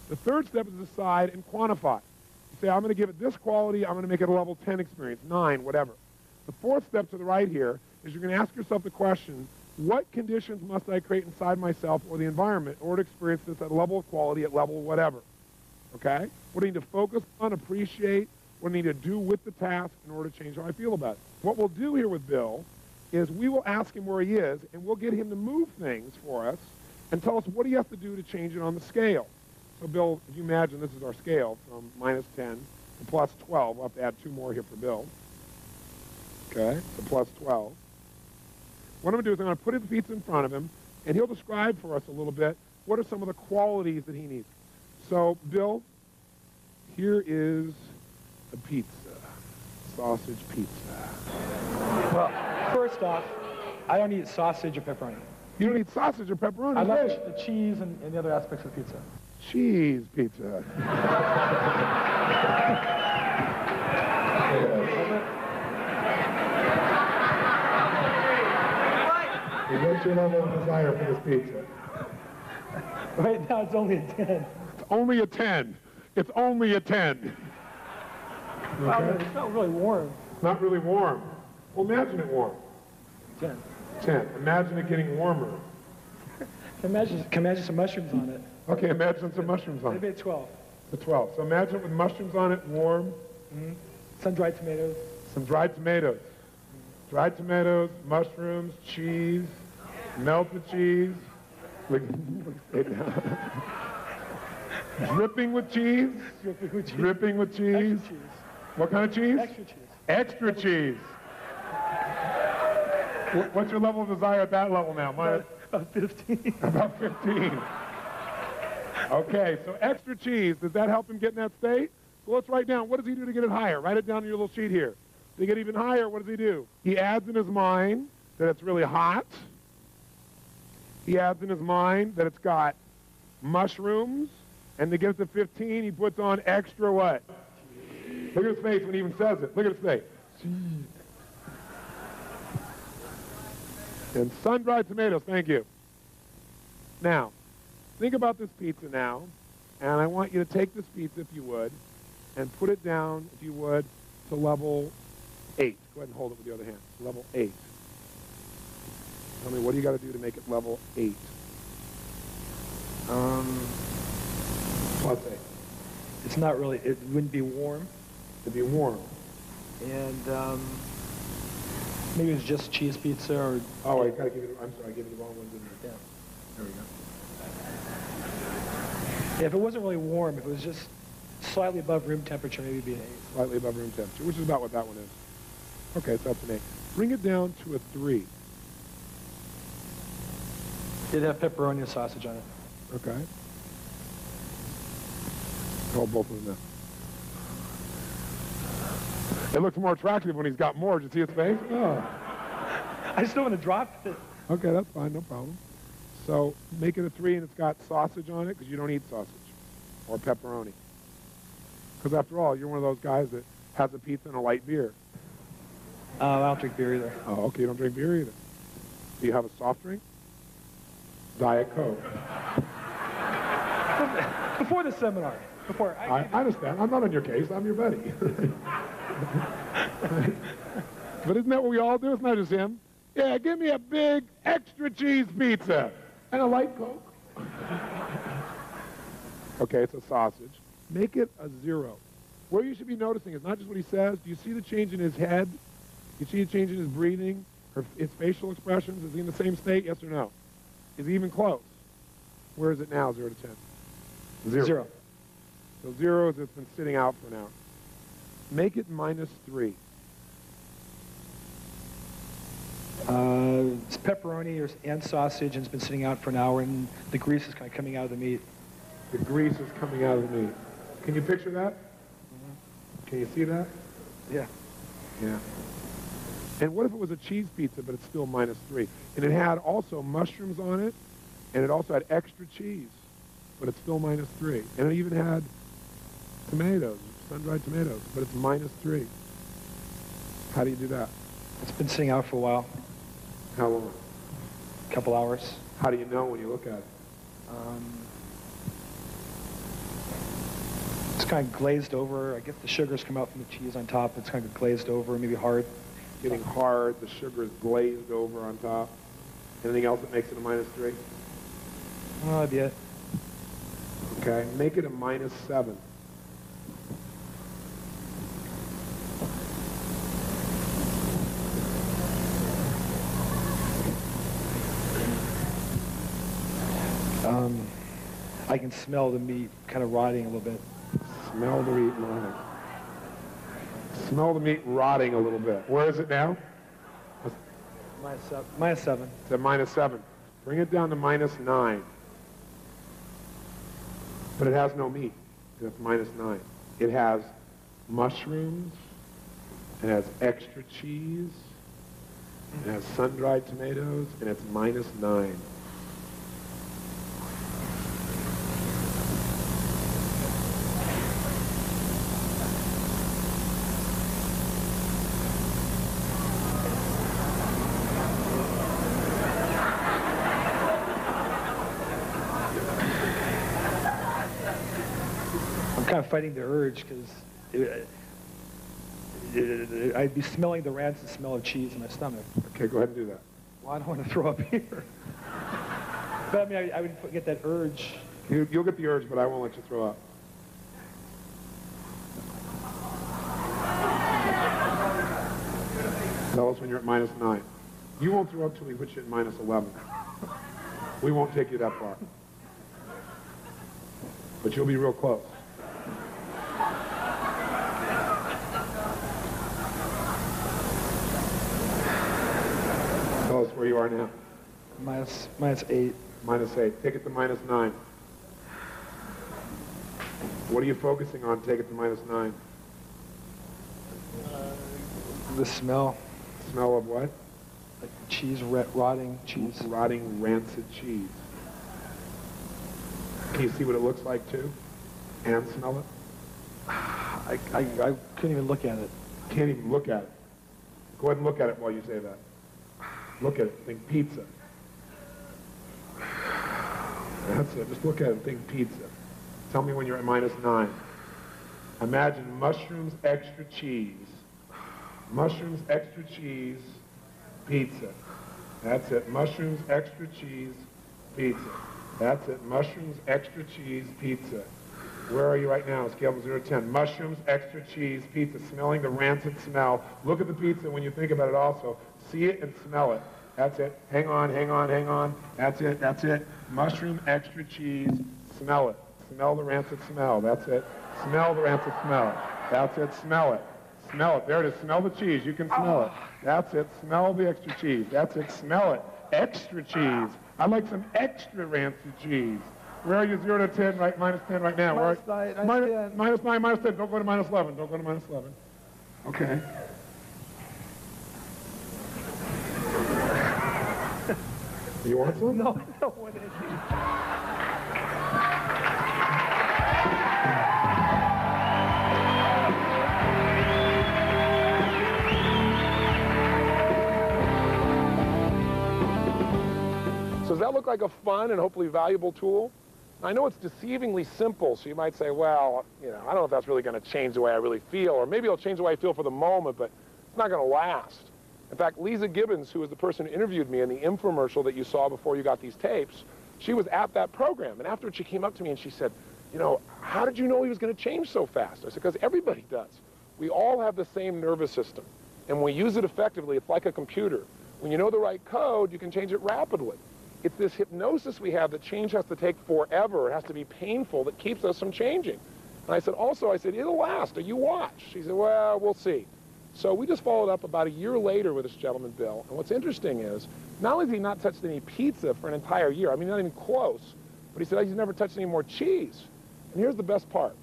The third step is decide and quantify. You say, I'm going to give it this quality, I'm going to make it a level 10 experience, 9, whatever. The fourth step to the right here is you're going to ask yourself the question, what conditions must I create inside myself or the environment in order to experience this at a level of quality, at level whatever? Okay? What do I need to focus on, appreciate, what do I need to do with the task in order to change how I feel about it? What we'll do here with Bill is we will ask him where he is, and we'll get him to move things for us and tell us what he has to do to change it on the scale. So, Bill, if you imagine this is our scale from -10 to +12. We'll have to add 2 more here for Bill. Okay, so +12. What I'm going to do is I'm going to put the pizza in front of him, and he'll describe for us a little bit what are some of the qualities that he needs. So, Bill, here is a pizza, sausage pizza. Well, first off, I don't eat sausage or pepperoni. You don't eat sausage or pepperoni? I love the cheese and the other aspects of pizza. Cheese pizza. What's your level of desire for this pizza? Right now, it's only a 10. It's only a 10. It's only a 10. Okay? It's not really warm. Not really warm. Well, imagine it warm. 10. 10. Imagine it getting warmer. Can imagine some mushrooms on it. Okay, imagine some mushrooms on it. Maybe a 12. A 12. So imagine it with mushrooms on it, warm. Some dried tomatoes. Some dried tomatoes. Dried tomatoes, mushrooms, cheese, melted cheese. Look, dripping with cheese. Dripping with cheese. Dripping with cheese. Extra cheese. What kind of cheese? Extra cheese. Extra cheese. What's your level of desire at that level now? About 15. About 15. Okay, so extra cheese, does that help him get in that state? So let's write down, what does he do to get it higher? Write it down on your little sheet here. To get even higher, what does he do? He adds in his mind that it's really hot. He adds in his mind that it's got mushrooms. And to get it to 15, he puts on extra what? Look at his face when he even says it. Look at his face. And sun-dried tomatoes, thank you. Now, think about this pizza now, and I want you to take this pizza, if you would, and put it down, if you would, to level 8. Go ahead and hold it with the other hand. Level 8. Tell me, what do you got to do to make it level 8? Let's say. It's not really, it wouldn't be warm. It'd be warm. And maybe it's just cheese pizza or... Oh, I gotta give you, I'm sorry, I gave you the wrong ones in there. Yeah. There we go. Yeah, if it wasn't really warm, if it was just slightly above room temperature, maybe it'd be an 8. Slightly above room temperature, which is about what that one is. Okay, so that's an 8. Bring it down to a 3. It'd have pepperoni and sausage on it. Okay. Hold both of them now. It looks more attractive when he's got more. Did you see his face? Oh. I just don't want to drop it. Okay, that's fine, no problem. So make it a 3 and it's got sausage on it because you don't eat sausage or pepperoni. Because after all, you're one of those guys that has a pizza and a light beer. I don't drink beer either. Oh, okay, you don't drink beer either. Do you have a soft drink? Diet Coke. Before the seminar. Before. I understand. I'm not on your case. I'm your buddy. But isn't that what we all do? It's not just him. Yeah, give me a big extra cheese pizza and a light Coke. Okay, it's a sausage. Make it a 0. Where you should be noticing is not just what he says. Do you see the change in his head? You see the change in his breathing? His facial expressions? Is he in the same state? Yes or no? Is he even close? Where is it now, 0 to 10? 0. So 0 is it's been sitting out for an hour. Make it -3. It's pepperoni and sausage, and it's been sitting out for an hour, and the grease is kind of coming out of the meat. The grease is coming out of the meat. Can you picture that? Mm-hmm. Can you see that? Yeah. Yeah. And what if it was a cheese pizza, but it's still -3? And it had also mushrooms on it, and it also had extra cheese, but it's still -3. And it even had tomatoes, sun-dried tomatoes, but it's -3. How do you do that? It's been sitting out for a while, How long? a couple hours. How do you know when you look at it? It's kind of glazed over. I guess the sugars come out from the cheese on top. It's kind of glazed over, maybe hard. Getting hard, the sugar is glazed over on top. Anything else that makes it a -3? Oh, that'd be it. Okay, make it a -7. I can smell the meat kind of rotting a little bit. Smell the meat rotting. Smell the meat rotting a little bit. Where is it now? -7. It's at -7. Bring it down to -9. But it has no meat. That's -9. It has mushrooms. It has extra cheese. It has sun-dried tomatoes, and it's -9. kind of fighting the urge because I'd be smelling the rancid smell of cheese in my stomach. Okay, go ahead and do that. Well, I don't want to throw up here. But I mean, I would get that urge. You'll get the urge, but I won't let you throw up. Tell us when you're at -9. You won't throw up till we put you at -11. We won't take you that far. But you'll be real close. Tell us where you are now. -8. -8. Take it to -9. What are you focusing on? Take it to -9. The smell. Smell of what? Like cheese, rotting cheese. Rotting, rancid cheese. Can you see what it looks like too? And smell it? I couldn't even look at it. Can't even look at it. Go ahead and look at it while you say that. Look at it. Think pizza. That's it. Just look at it and think pizza. Tell me when you're at -9. Imagine mushrooms, extra cheese. Mushrooms, extra cheese, pizza. That's it. Mushrooms, extra cheese, pizza. That's it. Mushrooms, extra cheese, pizza. Where are you right now? Scale from 0 to 10. Mushrooms, extra cheese, pizza. Smelling the rancid smell. Look at the pizza when you think about it also. See it and smell it. That's it. Hang on, hang on, hang on. That's it, that's it. Mushroom, extra cheese, smell it. Smell the rancid smell. That's it. Smell the rancid smell. That's it. Smell it. Smell it. There it is. Smell the cheese. You can smell it. That's it. Smell the extra cheese. That's it. Smell it. Extra cheese. I'd like some extra rancid cheese. Where are you? 0 to 10, right? -10 right now. -9, -9, -10. Don't go to -11. Don't go to -11. Okay. You want some? No, I don't want anything. So does that look like a fun and hopefully valuable tool? I know it's deceivingly simple, so you might say, well, you know, I don't know if that's really going to change the way I really feel, or maybe it'll change the way I feel for the moment, but it's not going to last. In fact, Lisa Gibbons, who was the person who interviewed me in the infomercial that you saw before you got these tapes, she was at that program, and afterwards she came up to me and she said, you know, how did you know he was going to change so fast? I said, because everybody does. We all have the same nervous system, and when we use it effectively, it's like a computer. When you know the right code, you can change it rapidly. It's this hypnosis we have that change has to take forever. It has to be painful that keeps us from changing. And I said, also, I said, it'll last. You watch. She said, well, we'll see. So we just followed up about a year later with this gentleman, Bill. And what's interesting is, not only has he not touched any pizza for an entire year, I mean, not even close, but he said he's never touched any more cheese. And here's the best part.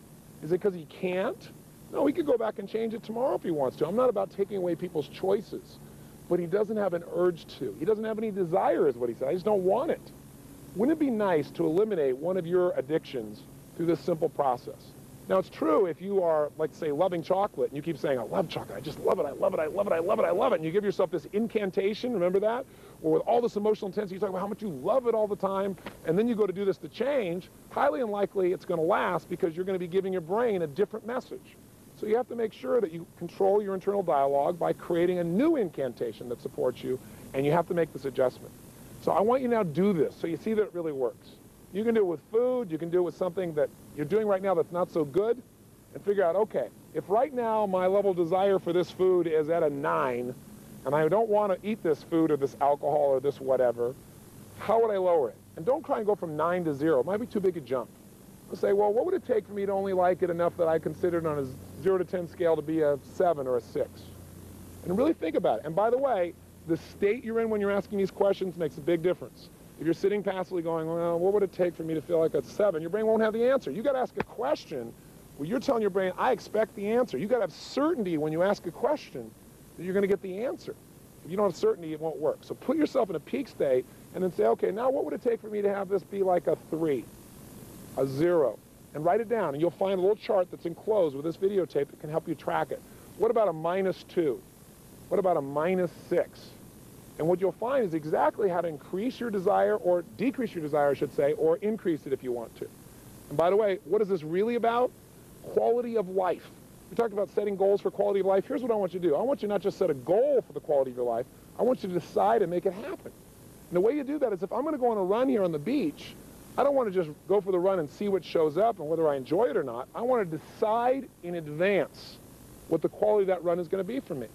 Is it because he can't? No, he could go back and change it tomorrow if he wants to. I'm not about taking away people's choices. But he doesn't have an urge to. He doesn't have any desire, is what he said. I just don't want it. Wouldn't it be nice to eliminate one of your addictions through this simple process? Now, it's true if you are, like, say, loving chocolate, and you keep saying, I love chocolate, I just love it, I love it, I love it, I love it, I love it, and you give yourself this incantation, remember that? Or with all this emotional intensity, you talk about how much you love it all the time, and then you go to do this to change, highly unlikely it's going to last because you're going to be giving your brain a different message. So you have to make sure that you control your internal dialogue by creating a new incantation that supports you, and you have to make this adjustment. So I want you now to do this so you see that it really works. You can do it with food, you can do it with something that you're doing right now that's not so good, and figure out, okay, if right now my level of desire for this food is at a 9, and I don't want to eat this food or this alcohol or this whatever, how would I lower it? And don't try and go from 9 to 0. It might be too big a jump. Let's say, well, what would it take for me to only like it enough that I consider it on a 0 to 10 scale to be a 7 or a 6? And really think about it. And by the way, the state you're in when you're asking these questions makes a big difference. If you're sitting passively going, well, what would it take for me to feel like a 7? Your brain won't have the answer. You got to ask a question where you're telling your brain, I expect the answer. You got to have certainty when you ask a question that you're going to get the answer. If you don't have certainty, it won't work. So put yourself in a peak state and then say, okay, now what would it take for me to have this be like a 3? A 0, and write it down, and you'll find a little chart that's enclosed with this videotape that can help you track it. What about a -2? What about a -6? And what you'll find is exactly how to increase your desire, or decrease your desire, I should say, or increase it if you want to. And by the way, what is this really about? quality of life. We talked about setting goals for quality of life. Here's what I want you to do. I want you not just set a goal for the quality of your life. I want you to decide and make it happen. And the way you do that is if I'm going to go on a run here on the beach, I don't want to just go for the run and see what shows up and whether I enjoy it or not. I want to decide in advance what the quality of that run is going to be for me.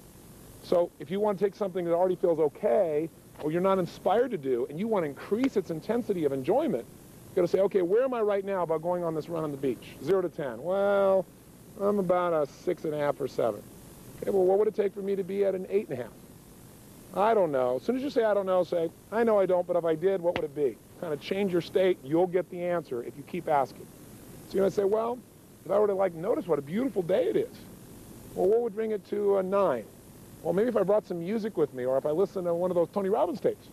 So if you want to take something that already feels okay, or you're not inspired to do, and you want to increase its intensity of enjoyment, you've got to say, okay, where am I right now about going on this run on the beach? 0 to 10. Well, I'm about a 6.5 or 7. Okay, well, what would it take for me to be at an 8.5? I don't know. As soon as you say, I don't know, say, I know I don't, but if I did, what would it be? Kind of change your state, you'll get the answer if you keep asking. So you're going to say, well, if I were to notice what a beautiful day it is, well, what would bring it to a 9? Well, maybe if I brought some music with me, or if I listened to one of those Tony Robbins tapes,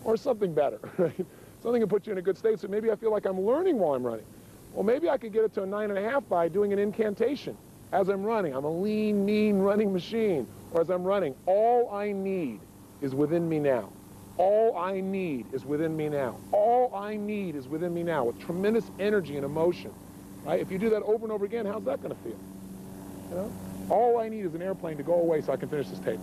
or something better, right? Something that puts you in a good state, so maybe I feel like I'm learning while I'm running. Well, maybe I could get it to a 9.5 by doing an incantation as I'm running. I'm a lean, mean running machine. Or as I'm running, all I need is within me now. All I need is within me now. All I need is within me now, with tremendous energy and emotion. Right? If you do that over and over again, how's that going to feel? You know? All I need is an airplane to go away so I can finish this tape.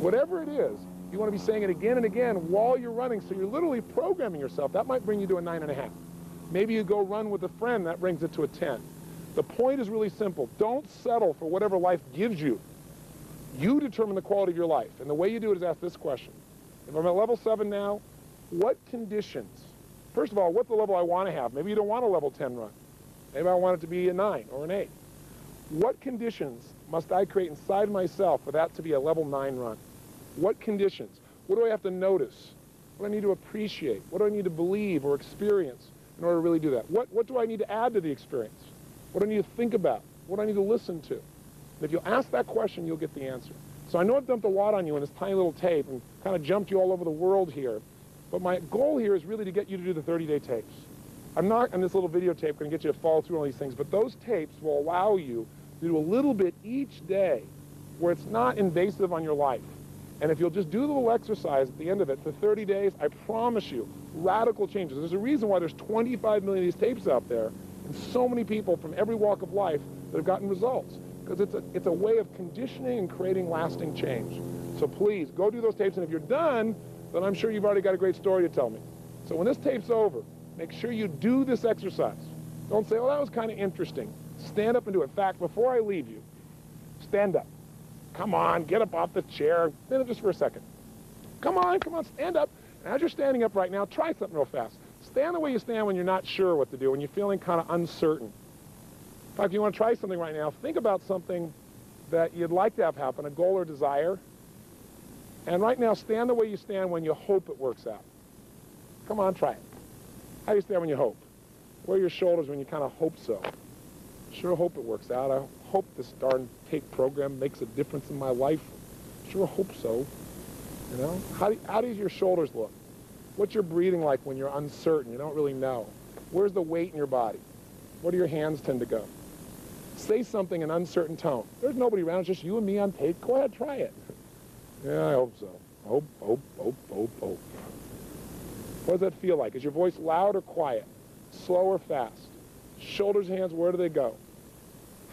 Whatever it is, you want to be saying it again and again while you're running, so you're literally programming yourself. That might bring you to a 9.5. Maybe you go run with a friend, that brings it to a 10. The point is really simple. Don't settle for whatever life gives you. You determine the quality of your life. And the way you do it is ask this question. If I'm at level 7 now, what conditions? First of all, what's the level I want to have? Maybe you don't want a level 10 run. Maybe I want it to be a 9 or an 8. What conditions must I create inside myself for that to be a level 9 run? What conditions? What do I have to notice? What do I need to appreciate? What do I need to believe or experience in order to really do that? What do I need to add to the experience? What do I need to think about? What do I need to listen to? And if you'll ask that question, you'll get the answer. So I know I've dumped a lot on you in this tiny little tape and kind of jumped you all over the world here. But my goal here is really to get you to do the 30-day tapes. I'm not, in this little videotape, going to get you to follow through all these things, but those tapes will allow you to do a little bit each day where it's not invasive on your life. And if you'll just do the little exercise at the end of it for 30 days, I promise you, radical changes. There's a reason why there's 25 million of these tapes out there and so many people from every walk of life that have gotten results. Because it's a way of conditioning and creating lasting change. So please, go do those tapes, and if you're done, then I'm sure you've already got a great story to tell me. So when this tape's over, make sure you do this exercise. Don't say, oh, that was kind of interesting. Stand up and do it. In fact, before I leave you, stand up. Come on, get up off the chair. Stand up just for a second. Come on, stand up. And as you're standing up right now, try something real fast. Stand the way you stand when you're not sure what to do, when you're feeling kind of uncertain. In fact, if you want to try something right now, think about something that you'd like to have happen, a goal or desire. And right now, stand the way you stand when you hope it works out. Come on, try it. How do you stand when you hope? Where are your shoulders when you kind of hope so? Sure hope it works out. I hope this darn tape program makes a difference in my life. Sure hope so. You know? How do your shoulders look? What's your breathing like when you're uncertain? You don't really know. Where's the weight in your body? Where do your hands tend to go? Say something in uncertain tone. There's nobody around. It's just you and me on tape. Go ahead, try it. Yeah, I hope so. Hope. What does that feel like? Is your voice loud or quiet? Slow or fast? Shoulders, hands, where do they go?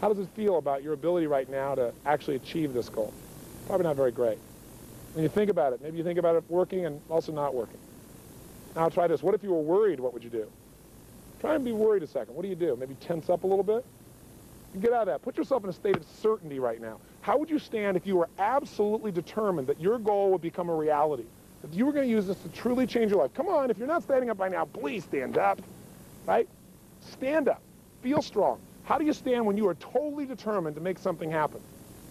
How does it feel about your ability right now to actually achieve this goal? Probably not very great. When you think about it, maybe you think about it working and also not working. Now try this. What if you were worried? What would you do? Try and be worried a second. What do you do? Maybe tense up a little bit? Get out of that. Put yourself in a state of certainty right now. How would you stand if you were absolutely determined that your goal would become a reality? That you were going to use this to truly change your life? Come on, if you're not standing up by now, please stand up. Right? Stand up. Feel strong. How do you stand when you are totally determined to make something happen?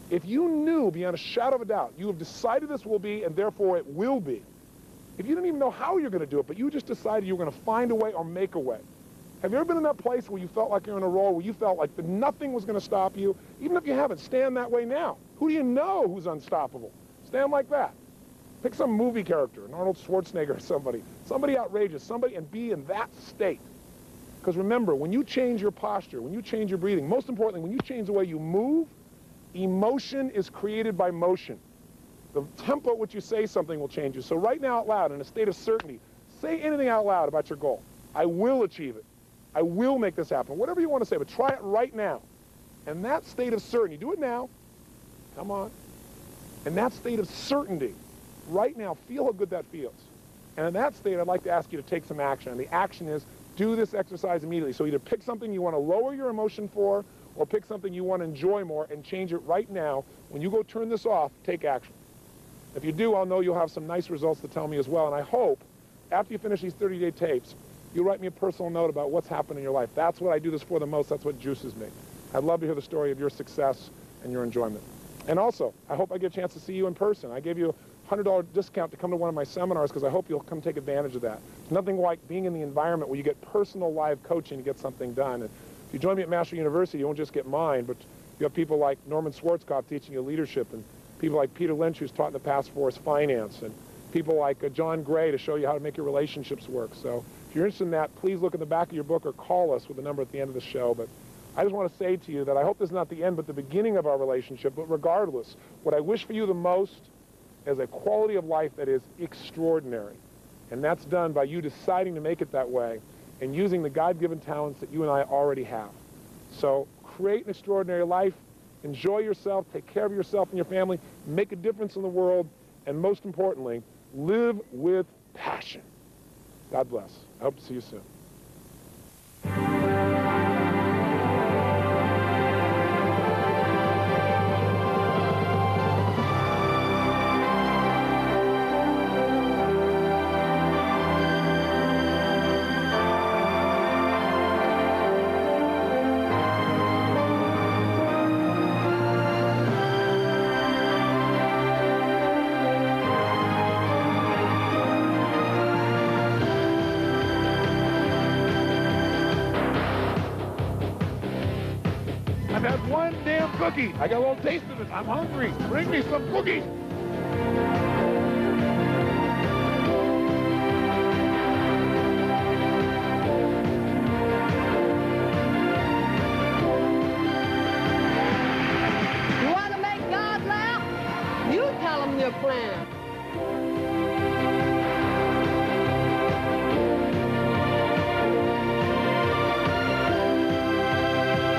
If you knew beyond a shadow of a doubt, you have decided this will be, and therefore it will be. If you didn't even know how you're going to do it, but you just decided you were going to find a way or make a way. Have you ever been in that place where you felt like you're in a role, where you felt like that nothing was going to stop you? Even if you haven't, stand that way now. Who do you know who's unstoppable? Stand like that. Pick some movie character, an Arnold Schwarzenegger or somebody outrageous, somebody, and be in that state. Because remember, when you change your posture, when you change your breathing, most importantly, when you change the way you move, emotion is created by motion. The tempo at which you say something will change you. So right now out loud, in a state of certainty, say anything out loud about your goal. I will achieve it. I will make this happen. Whatever you want to say, but try it right now. And that state of certainty, do it now. Come on. And that state of certainty, right now, feel how good that feels. And in that state, I'd like to ask you to take some action. And the action is, do this exercise immediately. So either pick something you want to lower your emotion for, or pick something you want to enjoy more and change it right now. When you go turn this off, take action. If you do, I'll know you'll have some nice results to tell me as well. And I hope, after you finish these 30-day tapes, you'll write me a personal note about what's happened in your life. That's what I do this for the most. That's what juices me. I'd love to hear the story of your success and your enjoyment. And also, I hope I get a chance to see you in person. I gave you a $100 discount to come to one of my seminars because I hope you'll come take advantage of that. There's nothing like being in the environment where you get personal live coaching to get something done. And if you join me at Master University, you won't just get mine, but you have people like Norman Schwarzkopf teaching you leadership, and people like Peter Lynch, who's taught in the past for us finance, and people like John Gray to show you how to make your relationships work. So if you're interested in that, please look in the back of your book or call us with the number at the end of the show. But I just want to say to you that I hope this is not the end but the beginning of our relationship. But regardless, what I wish for you the most is a quality of life that is extraordinary. And that's done by you deciding to make it that way and using the God-given talents that you and I already have. So create an extraordinary life, enjoy yourself, take care of yourself and your family, make a difference in the world, and most importantly, live with passion. God bless. I hope to see you soon. I've had one damn cookie. I got a little taste of it. I'm hungry. Bring me some cookies. You want to make God laugh? You tell him your plan.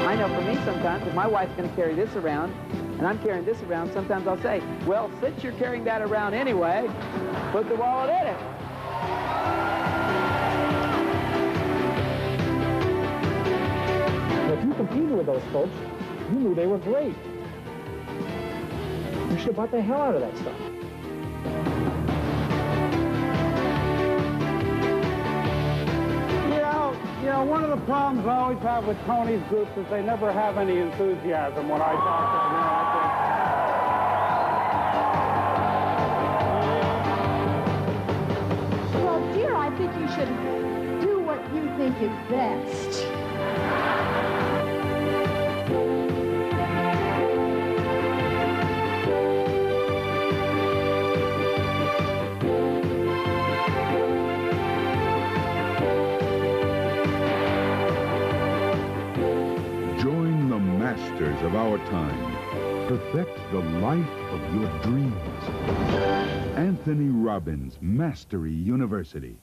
I know for me sometimes, if my wife's going to carry this around, and I'm carrying this around, sometimes I'll say, well, since you're carrying that around anyway, put the wallet in it. If you competed with those folks, you knew they were great. You should have bought the hell out of that stuff. You know, one of the problems I always have with Tony's groups is they never have any enthusiasm when I talk to them. Well, dear, I think you should do what you think is best. Join the masters of our time. Perfect the life of your dreams. Anthony Robbins Mastery University.